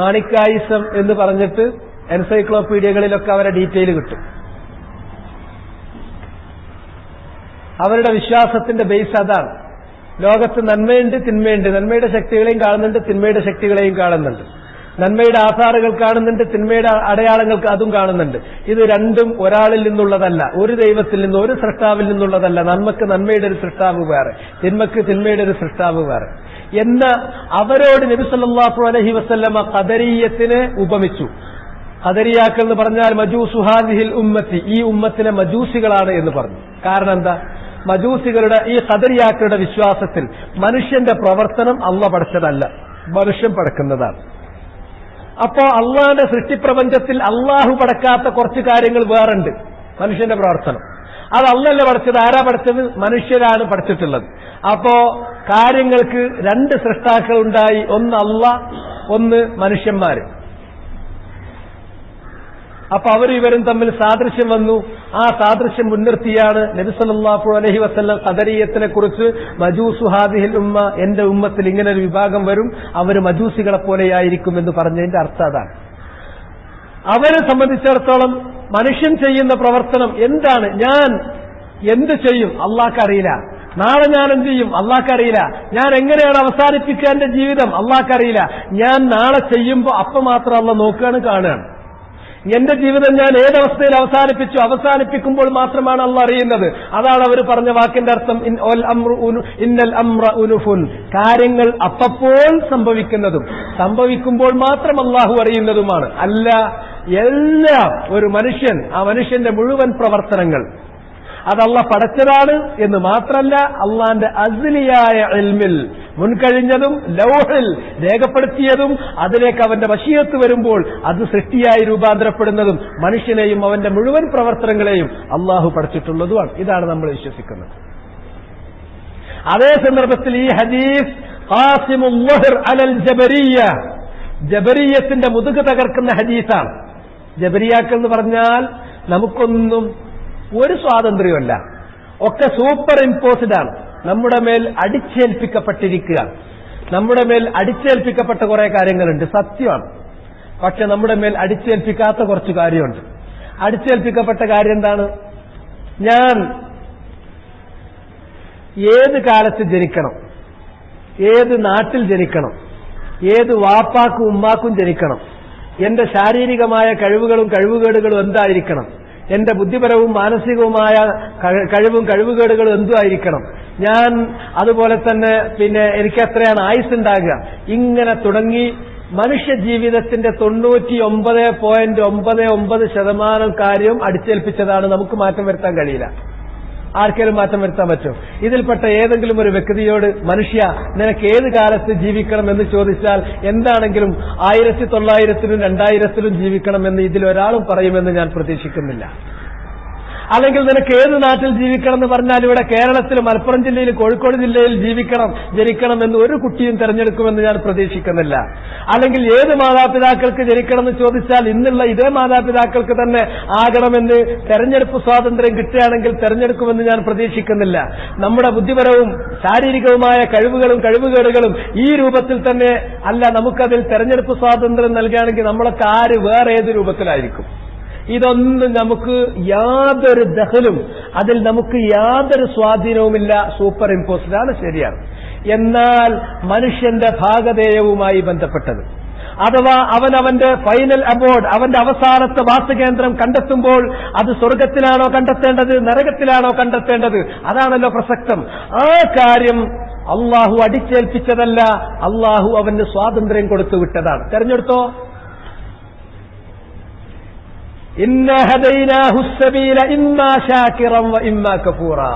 മാണിക്കായിസം എന്ന് പറഞ്ഞിട്ട് എൻസൈക്ലോപീഡിയകളിലൊക്കെ അവരുടെ ഡീറ്റെയിൽ കിട്ടും. അവരുടെ വിശ്വാസത്തിന്റെ ബേസ് അതാണ്. ലോകത്ത് നന്മയുണ്ട്, തിന്മയുണ്ട്. നന്മയുടെ ശക്തികളെയും കാണുന്നുണ്ട്, തിന്മയുടെ ശക്തികളെയും കാണുന്നുണ്ട്. നന്മയുടെ ആധാറുകൾ കാണുന്നുണ്ട്, തിന്മയുടെ അടയാളങ്ങൾക്ക് അതും കാണുന്നുണ്ട്. ഇത് രണ്ടും ഒരാളിൽ നിന്നുള്ളതല്ല, ഒരു ദൈവത്തിൽ നിന്ന്, ഒരു സൃഷ്ടാവിൽ നിന്നുള്ളതല്ല. നന്മക്ക് നന്മയുടെ ഒരു സൃഷ്ടാവ് വേറെ, തിന്മക്ക് തിന്മയുടെ ഒരു സൃഷ്ടാവ് വേറെ എന്ന അവരോട് നബി സല്ലല്ലാഹു അലൈഹി വസല്ലമ ഖദരിയ്യത്തിനെ ഉപമിച്ചു. ഖദരിയാക്കൾ എന്ന് പറഞ്ഞാൽ മജൂസു ഹാദിഹിൽ ഉമ്മത്തി, ഈ ഉമ്മത്തിലെ മജൂസികളാണ് എന്ന് പറഞ്ഞു. കാരണം എന്താ? മജൂസികളുടെ, ഈ ഖദരിയാക്കളുടെ വിശ്വാസത്തിൽ മനുഷ്യന്റെ പ്രവർത്തനം അള്ളാഹ് പടച്ചതല്ല, മനുഷ്യൻ പടക്കുന്നതാണ്. അപ്പോ അള്ളാന്റെ സൃഷ്ടിപ്രപഞ്ചത്തിൽ അള്ളാഹു പടക്കാത്ത കുറച്ച് കാര്യങ്ങൾ വേറുണ്ട്. മനുഷ്യന്റെ പ്രവർത്തനം അത് അള്ളല്ല പടച്ചത്. ആരാ പടച്ചത്? മനുഷ്യരാണ് പഠിച്ചിട്ടുള്ളത്. അപ്പോ കാര്യങ്ങൾക്ക് 2 സൃഷ്ടാക്കൾ ഉണ്ടായി, ഒന്ന് അള്ളാഹ്, ഒന്ന് മനുഷ്യന്മാര്. അപ്പൊ ഇവരും തമ്മിൽ സാദൃശ്യം വന്നു. ആ സാദൃശ്യം മുൻനിർത്തിയാണ് നബി സല്ലല്ലാഹു അലൈഹി വസല്ലം ഖദരിയ്യത്തിനെ കുറിച്ച് മജൂസു ഹാദിഹിൽ ഉമ്മ, എന്റെ ഉമ്മത്തിൽ ഇങ്ങനെ ഒരു വിഭാഗം വരും, അവർ മജൂസികളെ പോലെയായിരിക്കും എന്ന് പറഞ്ഞതിന്റെ അർത്ഥം അതാണ്. അവരെ സംബന്ധിച്ചിടത്തോളം മനുഷ്യൻ ചെയ്യുന്ന പ്രവർത്തനം എന്താണ്? ഞാൻ എന്ത് ചെയ്യും അള്ളാഹ്ക്കറിയില്ല. നാളെ ഞാൻ എന്ത് ചെയ്യും അള്ളാഹ്ക്കറിയില്ല. ഞാൻ എങ്ങനെയാണ് അവസാനിപ്പിക്കുക എന്റെ ജീവിതം അള്ളാഹ്ക്കറിയില്ല. ഞാൻ നാളെ ചെയ്യുമ്പോൾ അപ്പം മാത്രം അള്ളാഹ് നോക്കുകയാണ്, കാണുകയാണ്. എന്റെ ജീവിതം ഞാൻ ഏതവസ്ഥയിൽ അവസാനിപ്പിക്കുമ്പോൾ മാത്രമാണ് അള്ളാഹ് അറിയുന്നത്. അതാണ് അവർ പറഞ്ഞ വാക്കിന്റെ അർത്ഥം, ഇന്നൽ അംറ ഉനുഫുൻ, കാര്യങ്ങൾ അപ്പോൾ സംഭവിക്കുന്നതും സംഭവിക്കുമ്പോൾ മാത്രം അള്ളാഹു അറിയുന്നതുമാണ്. അല്ല എല്ലാം ഒരു മനുഷ്യൻ, ആ മനുഷ്യന്റെ മുഴുവൻ പ്രവർത്തനങ്ങൾ അതല്ല പടച്ചതാണ് എന്ന് മാത്രമല്ല, അള്ളാന്റെ അസ്ലിയായ ഇൽമിൽ മുൻകഴിഞ്ഞതും ലൗഹിൽ രേഖപ്പെടുത്തിയതും അതിലേക്ക് അവന്റെ വശീയത്ത് വരുമ്പോൾ അത് സൃഷ്ടിയായി രൂപാന്തരപ്പെടുന്നതും മനുഷ്യനെയും അവന്റെ മുഴുവൻ പ്രവർത്തനങ്ങളെയും അള്ളാഹു പഠിച്ചിട്ടുള്ളതുമാണ്. ഇതാണ് നമ്മൾ വിശ്വസിക്കുന്നത്. അതേ സന്ദർഭത്തിൽ ഈ ഹദീസ് ഖാസിമുൽ വഹർ അലൽ ജബരിയ്യ, ജബരിയ്യത്തിന്റെ മുതുക് തകർക്കുന്ന ഹദീസാണ്. ജബരിയാക്കൾ എന്ന് പറഞ്ഞാൽ നമുക്കൊന്നും ഒരു സ്വാതന്ത്ര്യമല്ല, ഒക്കെ സൂപ്പർ ഇമ്പോസ്ഡ് ആണ്, നമ്മുടെ മേൽ അടിച്ചേൽപ്പിക്കപ്പെട്ടിരിക്കുക. നമ്മുടെ മേൽ അടിച്ചേൽപ്പിക്കപ്പെട്ട കുറെ കാര്യങ്ങളുണ്ട്, സത്യമാണ്. പക്ഷെ നമ്മുടെ മേൽ അടിച്ചേൽപ്പിക്കാത്ത കുറച്ച് കാര്യമുണ്ട്. അടിച്ചേൽപ്പിക്കപ്പെട്ട കാര്യം എന്താണ്? ഞാൻ ഏത് കാലത്ത് ജനിക്കണം, ഏത് നാട്ടിൽ ജനിക്കണം, ഏത് വാപ്പാക്കും ഉമ്മാക്കും ജനിക്കണം, എന്റെ ശാരീരികമായ കഴിവുകളും കഴിവുകേടുകളും എന്തായിരിക്കണം, എന്റെ ബുദ്ധിപരവും മാനസികവുമായ കഴിവും കഴിവുകേടുകളും എന്തുമായിരിക്കണം, ഞാൻ അതുപോലെ തന്നെ എനിക്ക് എത്രയാണ് ആയുസ് ഉണ്ടാകുക, ഇങ്ങനെ തുടങ്ങി മനുഷ്യ ജീവിതത്തിന്റെ 99.99% കാര്യം അടിച്ചേൽപ്പിച്ചതാണ്. നമുക്ക് മാറ്റം വരുത്താൻ കഴിയില്ല. ആർക്കെങ്കിലും മാറ്റം വരുത്താൻ പറ്റും? ഇതിൽപ്പെട്ട ഏതെങ്കിലും ഒരു വ്യക്തിയോട് മനുഷ്യ നിനക്ക് ഏത് കാലത്ത് ജീവിക്കണം എന്ന് ചോദിച്ചാൽ എന്താണെങ്കിലും 1900-ലും 2000-ലും ജീവിക്കണമെന്ന് ഇതിലൊരാളും പറയുമെന്ന് ഞാൻ പ്രതീക്ഷിക്കുന്നില്ല. അല്ലെങ്കിൽ നിനക്ക് ഏത് നാട്ടിൽ ജീവിക്കണം എന്ന് പറഞ്ഞാൽ ഇവിടെ കേരളത്തിൽ മലപ്പുറം ജില്ലയിൽ കോഴിക്കോട് ജില്ലയിൽ ജനിക്കണം എന്ന് ഒരു കുട്ടിയും തെരഞ്ഞെടുക്കുമെന്ന് ഞാൻ പ്രതീക്ഷിക്കുന്നില്ല. അല്ലെങ്കിൽ ഏത് മാതാപിതാക്കൾക്ക് ജനിക്കണം എന്ന് ചോദിച്ചാൽ ഇന്നുള്ള ഇതേ മാതാപിതാക്കൾക്ക് തന്നെ ആകണമെന്ന് തെരഞ്ഞെടുപ്പ് സ്വാതന്ത്ര്യം കിട്ടുകയാണെങ്കിൽ തെരഞ്ഞെടുക്കുമെന്ന് ഞാൻ പ്രതീക്ഷിക്കുന്നില്ല. നമ്മുടെ ബുദ്ധിപരവും ശാരീരികവുമായ കഴിവുകളും കഴിവുകേടുകളും ഈ രൂപത്തിൽ തന്നെ അല്ല, നമുക്കതിൽ തെരഞ്ഞെടുപ്പ് സ്വാതന്ത്ര്യം നൽകുകയാണെങ്കിൽ നമ്മളൊക്കെ ആര് വേറെ ഏത് രൂപത്തിലായിരിക്കും? ഇതൊന്നും നമുക്ക് യാതൊരു ദഖലും, അതിൽ നമുക്ക് യാതൊരു സ്വാധീനവുമില്ല, സൂപ്പർ ഇമ്പോസ്ഡ് ആണ്, ശരിയാണ്. എന്നാൽ മനുഷ്യന്റെ ഭാഗധേയവുമായി ബന്ധപ്പെട്ടത്, അഥവാ അവന്റെ ഫൈനൽ അബോർഡ്, അവന്റെ അവസാനത്തെ വാസകേന്ദ്രം കണ്ടെത്തുമ്പോൾ അത് സ്വർഗത്തിലാണോ കണ്ടെത്തേണ്ടത്, നരകത്തിലാണോ കണ്ടെത്തേണ്ടത്, അതാണല്ലോ പ്രസക്തം. ആ കാര്യം അള്ളാഹു അടിച്ചേൽപ്പിച്ചതല്ല, അള്ളാഹു അവന് സ്വാതന്ത്ര്യം കൊടുത്തു വിട്ടതാണ്. തെരഞ്ഞെടുത്തോ? ഇന്ന ഹദൈനാഹു സബീല ഇമ്മാ ശാകിറൻ വ ഇമ്മാ കഫൂറാ.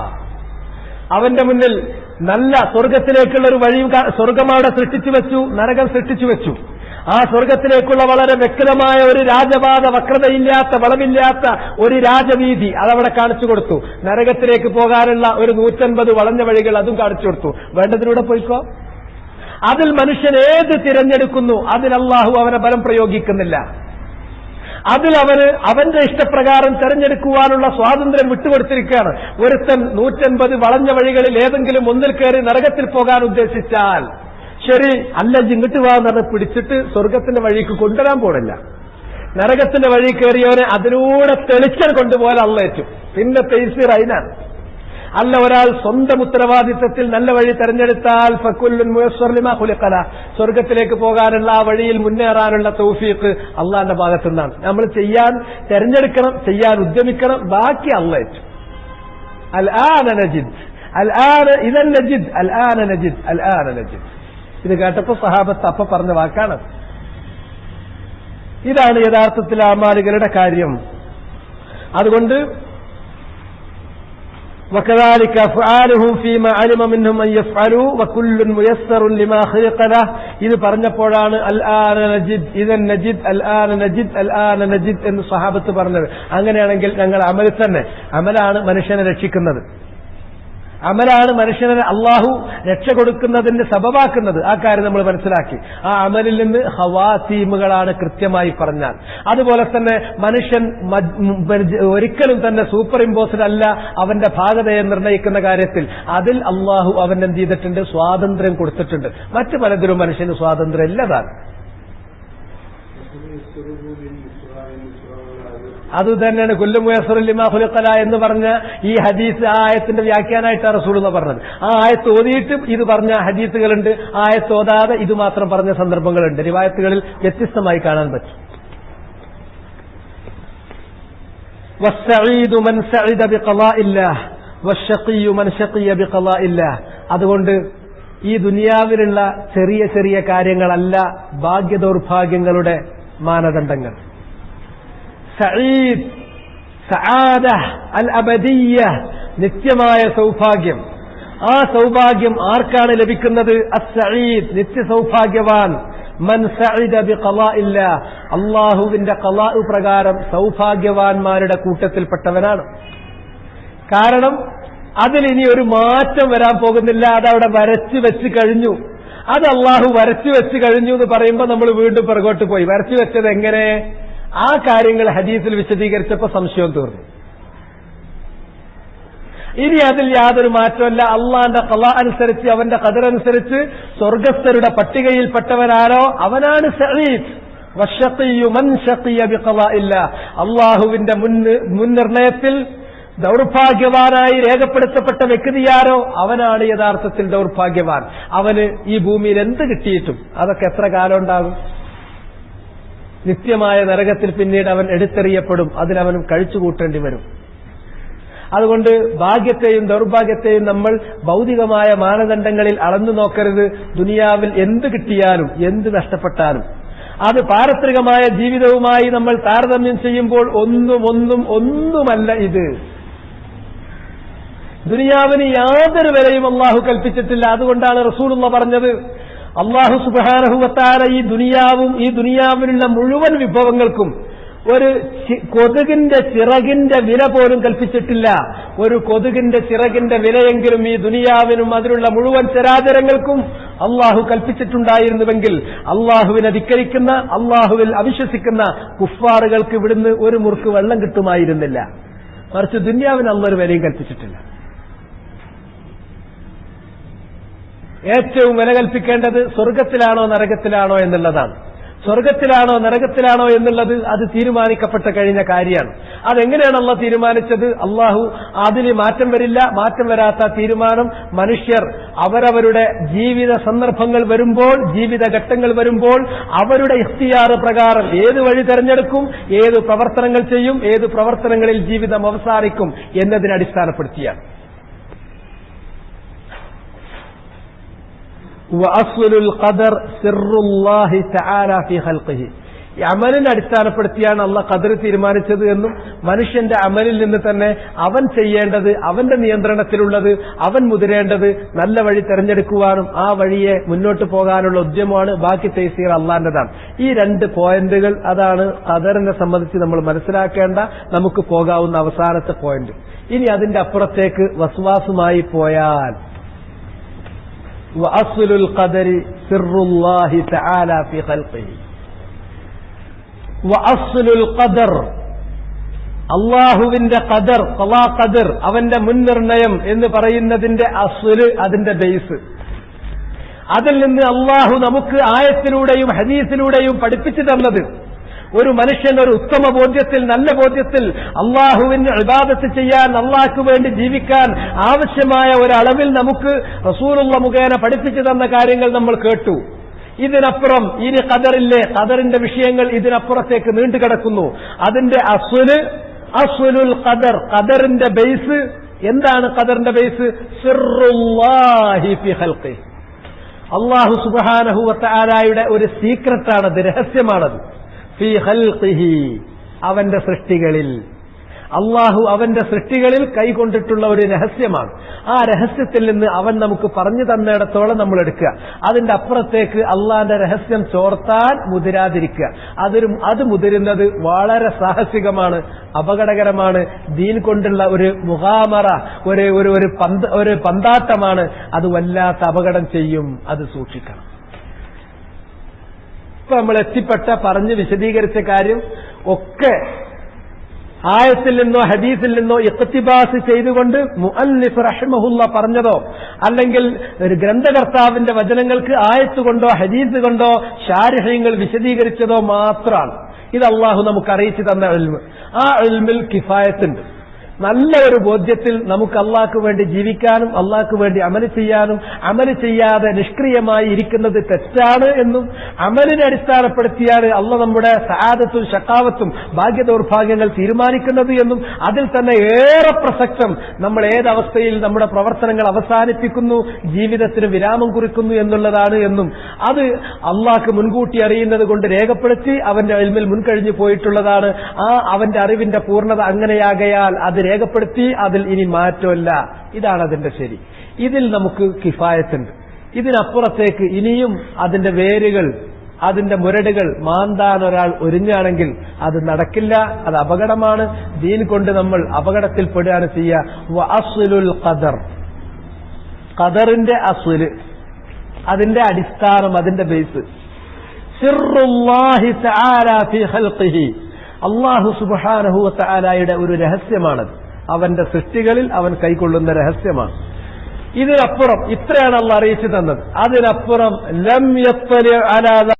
അവന്റെ മുന്നിൽ നല്ല സ്വർഗത്തിലേക്കുള്ള ഒരു വഴി, സ്വർഗം അവിടെ സൃഷ്ടിച്ചു വെച്ചു, നരകം സൃഷ്ടിച്ചു വെച്ചു. ആ സ്വർഗത്തിലേക്കുള്ള വളരെ വ്യക്തമായ ഒരു രാജപാത, വക്രതയില്ലാത്ത വളവില്ലാത്ത ഒരു രാജവീതി അതവിടെ കാണിച്ചു കൊടുത്തു. നരകത്തിലേക്ക് പോകാനുള്ള ഒരു 150 വളഞ്ഞ വഴികൾ അതും കാണിച്ചു കൊടുത്തു. വേണ്ടതിലൂടെ പോയിക്കോ. അതിൽ മനുഷ്യൻ ഏത് തിരഞ്ഞെടുക്കുന്നു അതിൽ അല്ലാഹു അവനെ ബലം പ്രയോഗിക്കുന്നില്ല. അതിൽ അവന്റെ ഇഷ്ടപ്രകാരം തെരഞ്ഞെടുക്കുവാനുള്ള സ്വാതന്ത്ര്യം വിട്ടുകൊടുത്തിരിക്കുകയാണ്. ഒരുത്തൻ 150 വളഞ്ഞ വഴികളിൽ ഏതെങ്കിലും ഒന്നിൽ കയറി നരകത്തിൽ പോകാൻ ഉദ്ദേശിച്ചാൽ ശരി, അല്ല ഇങ്ങോട്ട് വാന്ന് പറഞ്ഞ് പിടിച്ചിട്ട് സ്വർഗത്തിന്റെ വഴിക്ക് കൊണ്ടുവരാൻ പോണില്ല. നരകത്തിന്റെ വഴി കയറിയവനെ അതിലൂടെ തെളിച്ചാൽ കൊണ്ടുപോയാൽ അള്ളേറ്റും. പിന്നെ തൈസീർ അതിനാണ്. അല്ല, ഒരാൾ സ്വന്തം ഉത്തരവാദിത്തത്തിൽ നല്ല വഴി തെരഞ്ഞെടുത്താൽ ഫകുല്ലുൻ മുയസ്സർ ലിമാ ഖുലിഖ ലഹ്, സ്വർഗത്തിലേക്ക് പോകാനുള്ള ആ വഴിയിൽ മുന്നേറാനുള്ള തൗഫീഖ് അള്ളാന്റെ ഭാഗത്തു നിന്നാണ്. നമ്മൾ തെരഞ്ഞെടുക്കണം, ചെയ്യാൻ ഉദ്യമിക്കണം, ബാക്കി അള്ളേറ്റും. അൽആന നജിദ്, അൽആന ഇദൻ നജിദ്, അൽആന നജിദ്, അൽആന നജിദ്. ഇത് കേട്ടപ്പോ സഹാബത്ത് അപ്പ പറഞ്ഞ വാക്കാണ്. ഇതാണ് യഥാർത്ഥത്തിൽ അമാലുകളുടെ കാര്യം. അതുകൊണ്ട് وكذلك أفعالهم فيما علم منهم أن يفعلوا وكل ميسر لما خلق له. ഇത് പറഞ്ഞപ്പോഴാണ് അൽആന നജിദ് ഇദൻ നജിദ് അൽആന നജിദ് അൽആന നജിദ് എന്ന് സഹാബത്ത് പറഞ്ഞത്. അങ്ങനെയാണെങ്കിൽ ഞങ്ങൾ അമൽ തന്നെ, അമലാണ് മനുഷ്യനെ രക്ഷിക്കുന്നത്, അമലാണ് മനുഷ്യനെ അള്ളാഹു രക്ഷ കൊടുക്കുന്നതിന് സബബാക്കുന്നത്. ആ കാര്യം നമ്മൾ മനസ്സിലാക്കി. ആ അമലിൽ നിന്ന് ഹവാസീമുകളാണ് കൃത്യമായി പറഞ്ഞാൽ. അതുപോലെ തന്നെ മനുഷ്യൻ ഒരിക്കലും തന്നെ സൂപ്പർ ഇമ്പോസ്ഡ് അല്ല അവന്റെ ഭാഗതയെ നിർണ്ണയിക്കുന്ന കാര്യത്തിൽ. അതിൽ അള്ളാഹു അവൻ എന്ത് ചെയ്തിട്ടുണ്ട്? സ്വാതന്ത്ര്യം കൊടുത്തിട്ടുണ്ട്. മറ്റു പലതിലും മനുഷ്യന് സ്വാതന്ത്ര്യം ഇല്ലതാണ്. അതുതന്നെയാണ് കുല്ലു മുയസ്സറുൻ ലിമാ ഖുലിഖ ലഹ് എന്ന് പറഞ്ഞ ഈ ഹദീസ് ആ ആയത്തിന്റെ വ്യാഖ്യാനമായിട്ടാണ് റസൂലുള്ളാഹി പറഞ്ഞത്. ആ ആയത്ത് ഓതിയിട്ടും ഇത് പറഞ്ഞ ഹദീസുകളുണ്ട്, ആയത്ത് ഓതാതെ ഇത് മാത്രം പറഞ്ഞ സന്ദർഭങ്ങളുണ്ട്. റിവായത്തുകളിൽ വ്യത്യസ്തമായി കാണാൻ പറ്റും. വസ്സഈദു മൻ സഇദ ബിഖളാഇല്ലാഹ് വശ്ശഖിയ്യു മൻ ശഖിയ ബിഖളാഇല്ലാഹ്. അതുകൊണ്ട് ഈ ദുനിയാവിലുള്ള ചെറിയ ചെറിയ കാര്യങ്ങളല്ല ഭാഗ്യദൗർഭാഗ്യങ്ങളുടെ മാനദണ്ഡങ്ങൾ. സഈദ്, സആദ അൽ അബദിയ്യ, നിത്യമായ സൗഭാഗ്യം. ആ സൗഭാഗ്യം ആർക്കാണ് ലഭിക്കുന്നത്? അസ്സഈദ്, നിത്യ സൗഭാഗ്യവാൻ. മൻ സഇദ ബിഖളാഇല്ലാ, അല്ലാഹുവിന്റെ ഖളാ പ്രകാരം സൗഭാഗ്യവാന്മാരുടെ കൂട്ടത്തിൽപ്പെട്ടവനാണ്. കാരണം അതിലിനി ഒരു മാറ്റം വരാൻ പോകുന്നില്ല. അതവിടെ വരച്ചു വെച്ച് കഴിഞ്ഞു. അത് അള്ളാഹു വരച്ചു വെച്ച് കഴിഞ്ഞു എന്ന് പറയുമ്പോൾ നമ്മൾ വീണ്ടും പുറകോട്ട് പോയി. വരച്ചു വെച്ചത് എങ്ങനെ? ആ കാര്യങ്ങൾ ഹദീസിൽ വിശദീകരിച്ചപ്പോൾ സംശയം തീർന്നു. ഇനി അതിൽ യാതൊരു മാറ്റമല്ല. അള്ളാന്റെ ഖളാ അനുസരിച്ച്, അവന്റെ ഖദർ അനുസരിച്ച് സ്വർഗസ്ഥരുടെ പട്ടികയിൽപ്പെട്ടവനാരോ അവനാണ് സഈദ്. വശഖിയ്യു മൻ ശഖിയ ബിഖളാഇല്ലാ, അള്ളാഹുവിന്റെ മുൻനിർണയത്തിൽ ദൗർഭാഗ്യവാനായി രേഖപ്പെടുത്തപ്പെട്ട വ്യക്തിയാരോ അവനാണ് യഥാർത്ഥത്തിൽ ദൗർഭാഗ്യവാൻ. അവന് ഈ ഭൂമിയിൽ എന്ത് കിട്ടിയിട്ടും അതൊക്കെ എത്ര കാലം ഉണ്ടാകും? നിത്യമായ നരകത്തിൽ പിന്നീട് അവൻ എടുത്തെറിയപ്പെടും. അതിനവനും കഴിച്ചുകൂട്ടേണ്ടി വരും. അതുകൊണ്ട് ഭാഗ്യത്തെയും ദൗർഭാഗ്യത്തെയും നമ്മൾ ഭൗതികമായ മാനദണ്ഡങ്ങളിൽ അളന്നു നോക്കരുത്. ദുനിയാവിൽ എന്ത് കിട്ടിയാലും എന്ത് നഷ്ടപ്പെട്ടാലും അത് പാരത്രികമായ ജീവിതവുമായി നമ്മൾ താരതമ്യം ചെയ്യുമ്പോൾ ഒന്നുമല്ല ഇത്. ദുനിയാവിന് യാതൊരു വിലയും അള്ളാഹു കൽപ്പിച്ചിട്ടില്ല. അതുകൊണ്ടാണ് റസൂലുള്ളാഹി പറഞ്ഞത്, അള്ളാഹു സുബ്ഹാനഹു വ തആല ഈ ദുനിയാവും ഈ ദുനിയാവിലുള്ള മുഴുവൻ വിഭവങ്ങൾക്കും ഒരു കൊതുകിന്റെ ചിറകിന്റെ വില പോലും കൽപ്പിച്ചിട്ടില്ല. ഒരു കൊതുകിന്റെ ചിറകിന്റെ വിലയെങ്കിലും ഈ ദുനിയാവിനും അതിലുള്ള മുഴുവൻ ചരാചരങ്ങൾക്കും അള്ളാഹു കൽപ്പിച്ചിട്ടുണ്ടായിരുന്നുവെങ്കിൽ അള്ളാഹുവിനെ ധിക്കരിക്കുന്ന, അള്ളാഹുവിൽ അവിശ്വസിക്കുന്ന കുഫാറുകൾക്ക് ഇവിടുന്ന് ഒരു മുറുക്ക് വെള്ളം കിട്ടുമായിരുന്നില്ല. മറിച്ച് ദുനിയാവിന് അള്ളാഹു വിലയും കൽപ്പിച്ചിട്ടില്ല. ഏറ്റവും വില കൽപ്പിക്കേണ്ടത് സ്വർഗത്തിലാണോ നരകത്തിലാണോ എന്നുള്ളതാണ്. സ്വർഗത്തിലാണോ നരകത്തിലാണോ എന്നുള്ളത് അത് തീരുമാനിക്കപ്പെട്ട കഴിഞ്ഞ കാര്യമാണ്. അതെങ്ങനെയാണ് അള്ളാഹ് തീരുമാനിച്ചത്? അള്ളാഹു അതിന് മാറ്റം വരില്ല. മാറ്റം വരാത്ത തീരുമാനം മനുഷ്യർ അവരവരുടെ ജീവിത സന്ദർഭങ്ങൾ വരുമ്പോൾ, ജീവിതഘട്ടങ്ങൾ വരുമ്പോൾ അവരുടെ ഇഖ്തിയാർ പ്രകാരം ഏത് വഴി തെരഞ്ഞെടുക്കും, ഏത് പ്രവർത്തനങ്ങൾ ചെയ്യും, ഏത് പ്രവർത്തനങ്ങളിൽ ജീവിതം അവസാനിക്കും എന്നതിനെ അടിസ്ഥാനപ്പെടുത്തിയാണ്. വഅസ്ലുൽ ഖദർ സിർറുല്ലാഹി തആല ഫീ ഖൽഖിഹി, ഈ അമലിനെ അടിസ്ഥാനപ്പെടുത്തിയാണ് അള്ളാഹ് ഖദർ തീരുമാനിച്ചത് എന്നും മനുഷ്യന്റെ അമലിൽ നിന്ന് തന്നെ അവൻ ചെയ്യേണ്ടത്, അവന്റെ നിയന്ത്രണത്തിലുള്ളത്, അവൻ മുതിരേണ്ടത് നല്ല വഴി തെരഞ്ഞെടുക്കുവാനും ആ വഴിയെ മുന്നോട്ട് പോകാനുള്ള ഉദ്യമമാണ്. ബാക്കി തൈസീർ അള്ളാന്റെതാണ്. ഈ രണ്ട് പോയിന്റുകൾ, അതാണ് ഖദറിനെ സംബന്ധിച്ച് നമ്മൾ മനസ്സിലാക്കേണ്ട നമുക്ക് പോകാവുന്ന അവസാനത്തെ പോയിന്റ്. ഇനി അതിന്റെ അപ്പുറത്തേക്ക് വസ്വാസുമായി പോയാൽ وأصل القدر سر الله تعالى في خلقه وأصل القدر, അള്ളാഹുവിന്റെ ഖദർ, ഖളാ ഖദർ, അവന്റെ മുൻനിർണയം എന്ന് പറയുന്നതിന്റെ അസ്ല്, അതിന്റെ ബേസ്, അതിൽ നിന്ന് അള്ളാഹു നമുക്ക് ആയത്തിലൂടെയും ഹദീസിലൂടെയും പഠിപ്പിച്ചു തന്നത് ഒരു മനുഷ്യൻ ഒരു ഉത്തമ ബോധ്യത്തിൽ, നല്ല ബോധ്യത്തിൽ അള്ളാഹുവിന് ഇബാദത്ത് ചെയ്യാൻ, അള്ളാഹ്ക്ക് വേണ്ടി ജീവിക്കാൻ ആവശ്യമായ ഒരളവിൽ നമുക്ക് റസൂലുള്ളാഹി മുഖേന പഠിപ്പിച്ചു തന്ന കാര്യങ്ങൾ നമ്മൾ കേട്ടു. ഇതിനപ്പുറം ഇനി ഖദറില്ലേ, ഖദറിന്റെ വിഷയങ്ങൾ ഇതിനപ്പുറത്തേക്ക് നീണ്ടുകിടക്കുന്നു. അതിന്റെ അസ്ലുൽ ഖദർ, ഖദറിന്റെ ബേസ് എന്താണ്? ഖദറിന്റെ ബേസ് സിർറുല്ലാഹി ഫി ഖൽഖിഹി, അല്ലാഹു സുബ്ഹാനഹു വ തആലയുടെ ഒരു സീക്രട്ടാണത്, രഹസ്യമാണത്. ഫീ ഖൽഖിഹി, അവന്റെ സൃഷ്ടികളിൽ. അള്ളാഹു അവന്റെ സൃഷ്ടികളിൽ കൈകൊണ്ടിട്ടുള്ള ഒരു രഹസ്യമാണ്. ആ രഹസ്യത്തിൽ നിന്ന് അവൻ നമുക്ക് പറഞ്ഞു തന്നിടത്തോളം നമ്മൾ എടുക്കുക. അതിന്റെ അപ്പുറത്തേക്ക് അള്ളാന്റെ രഹസ്യം ചോർത്താൻ മുതിരാതിരിക്കുക. അത് മുതിരുന്നത് വളരെ സാഹസികമാണ്, അപകടകരമാണ്. ദീൻ കൊണ്ടുള്ള ഒരു മുഖാമറ, ഒരു പന്താട്ടമാണ്. അത് വല്ലാത്ത അപകടം ചെയ്യും. അത് സൂക്ഷിക്കണം. ഇപ്പൊ നമ്മൾ എത്തിപ്പെട്ട പറഞ്ഞ് വിശദീകരിച്ച കാര്യം ഒക്കെ ആയത്തിൽ നിന്നോ ഹദീസിൽ നിന്നോ ഇഖ്തിബാസ് ചെയ്തുകൊണ്ട് മുഅല്ലിഫ് റഹിമഹുല്ലാഹ് പറഞ്ഞതോ അല്ലെങ്കിൽ ഒരു ഗ്രന്ഥകർത്താവിന്റെ വചനങ്ങൾക്ക് ആയത്ത് കൊണ്ടോ ഹദീസ് കൊണ്ടോ ശാരിഹ്യങ്ങൾ വിശദീകരിച്ചതോ മാത്രമാണ്. ഇത് അള്ളാഹു നമുക്ക് അറിയിച്ചു തന്ന ഇൽമ്. ആ ഇൽമിൽ കിഫായത്തുണ്ട്. നല്ല ഒരു ബോധ്യത്തിൽ നമുക്ക് അള്ളാഹ്ക്ക് വേണ്ടി ജീവിക്കാനും അള്ളാഹ്ക്ക് വേണ്ടി അമല് ചെയ്യാനും, അമല് ചെയ്യാതെ നിഷ്ക്രിയമായി ഇരിക്കുന്നത് തെറ്റാണ് എന്നും, അമലിനെ അടിസ്ഥാനപ്പെടുത്തിയാണ് അള്ളാഹ് നമ്മുടെ സആദത്തും ശഖാവത്തും ഭാഗ്യദൗർഭാഗ്യങ്ങൾ തീരുമാനിക്കുന്നത് എന്നും, അതിൽ തന്നെ ഏറെ പ്രസക്തം നമ്മൾ ഏതവസ്ഥയിൽ നമ്മുടെ പ്രവർത്തനങ്ങൾ അവസാനിപ്പിക്കുന്നു, ജീവിതത്തിന് വിരാമം കുറിക്കുന്നു എന്നുള്ളതാണ് എന്നും, അത് അള്ളാഹ്ക്ക് മുൻകൂട്ടി അറിയുന്നത് കൊണ്ട് രേഖപ്പെടുത്തി അവന്റെ ഇൽമിൽ മുൻകഴിഞ്ഞു പോയിട്ടുള്ളതാണ്. ആ അവന്റെ അറിവിന്റെ പൂർണ്ണത അങ്ങനെയാകയാൽ അത് രേഖപ്പെടുത്തി, അതിൽ ഇനി മാറ്റമില്ല. ഇതാണ് അതിന്റെ ശരി. ഇതിൽ നമുക്ക് കിഫായത്തുണ്ട്. ഇതിനപ്പുറത്തേക്ക് ഇനിയും അതിന്റെ വേരുകൾ, അതിന്റെ മുരടുകൾ മാന്താൻ ഒരാൾ ഒരുങ്ങുകയാണെങ്കിൽ അത് നടക്കില്ല, അത് അപകടമാണ്. ദീൻ കൊണ്ട് നമ്മൾ അപകടത്തിൽപ്പെടുകയാണ് ചെയ്യുക. വഅസ്ലുൽ ഖദർ, ഖദറിന്റെ അസ്ല്, അതിന്റെ അടിസ്ഥാനം, അതിന്റെ ബേസ് സിർറുല്ലാഹി തആല ഫീ ഖൽഖിഹി, അല്ലാഹു സുബ്ഹാനഹു വ തആലയുടെ ഒരു രഹസ്യമാണത്. അവന്റെ സൃഷ്ടികളിൽ അവൻ കൈക്കൊള്ളുന്ന രഹസ്യമാണ്. ഇതിനപ്പുറം ഇത്രയാണ് അല്ലാഹു അറിയിച്ചു തന്നത്. അതിനപ്പുറം ലം യത്ലി അലാ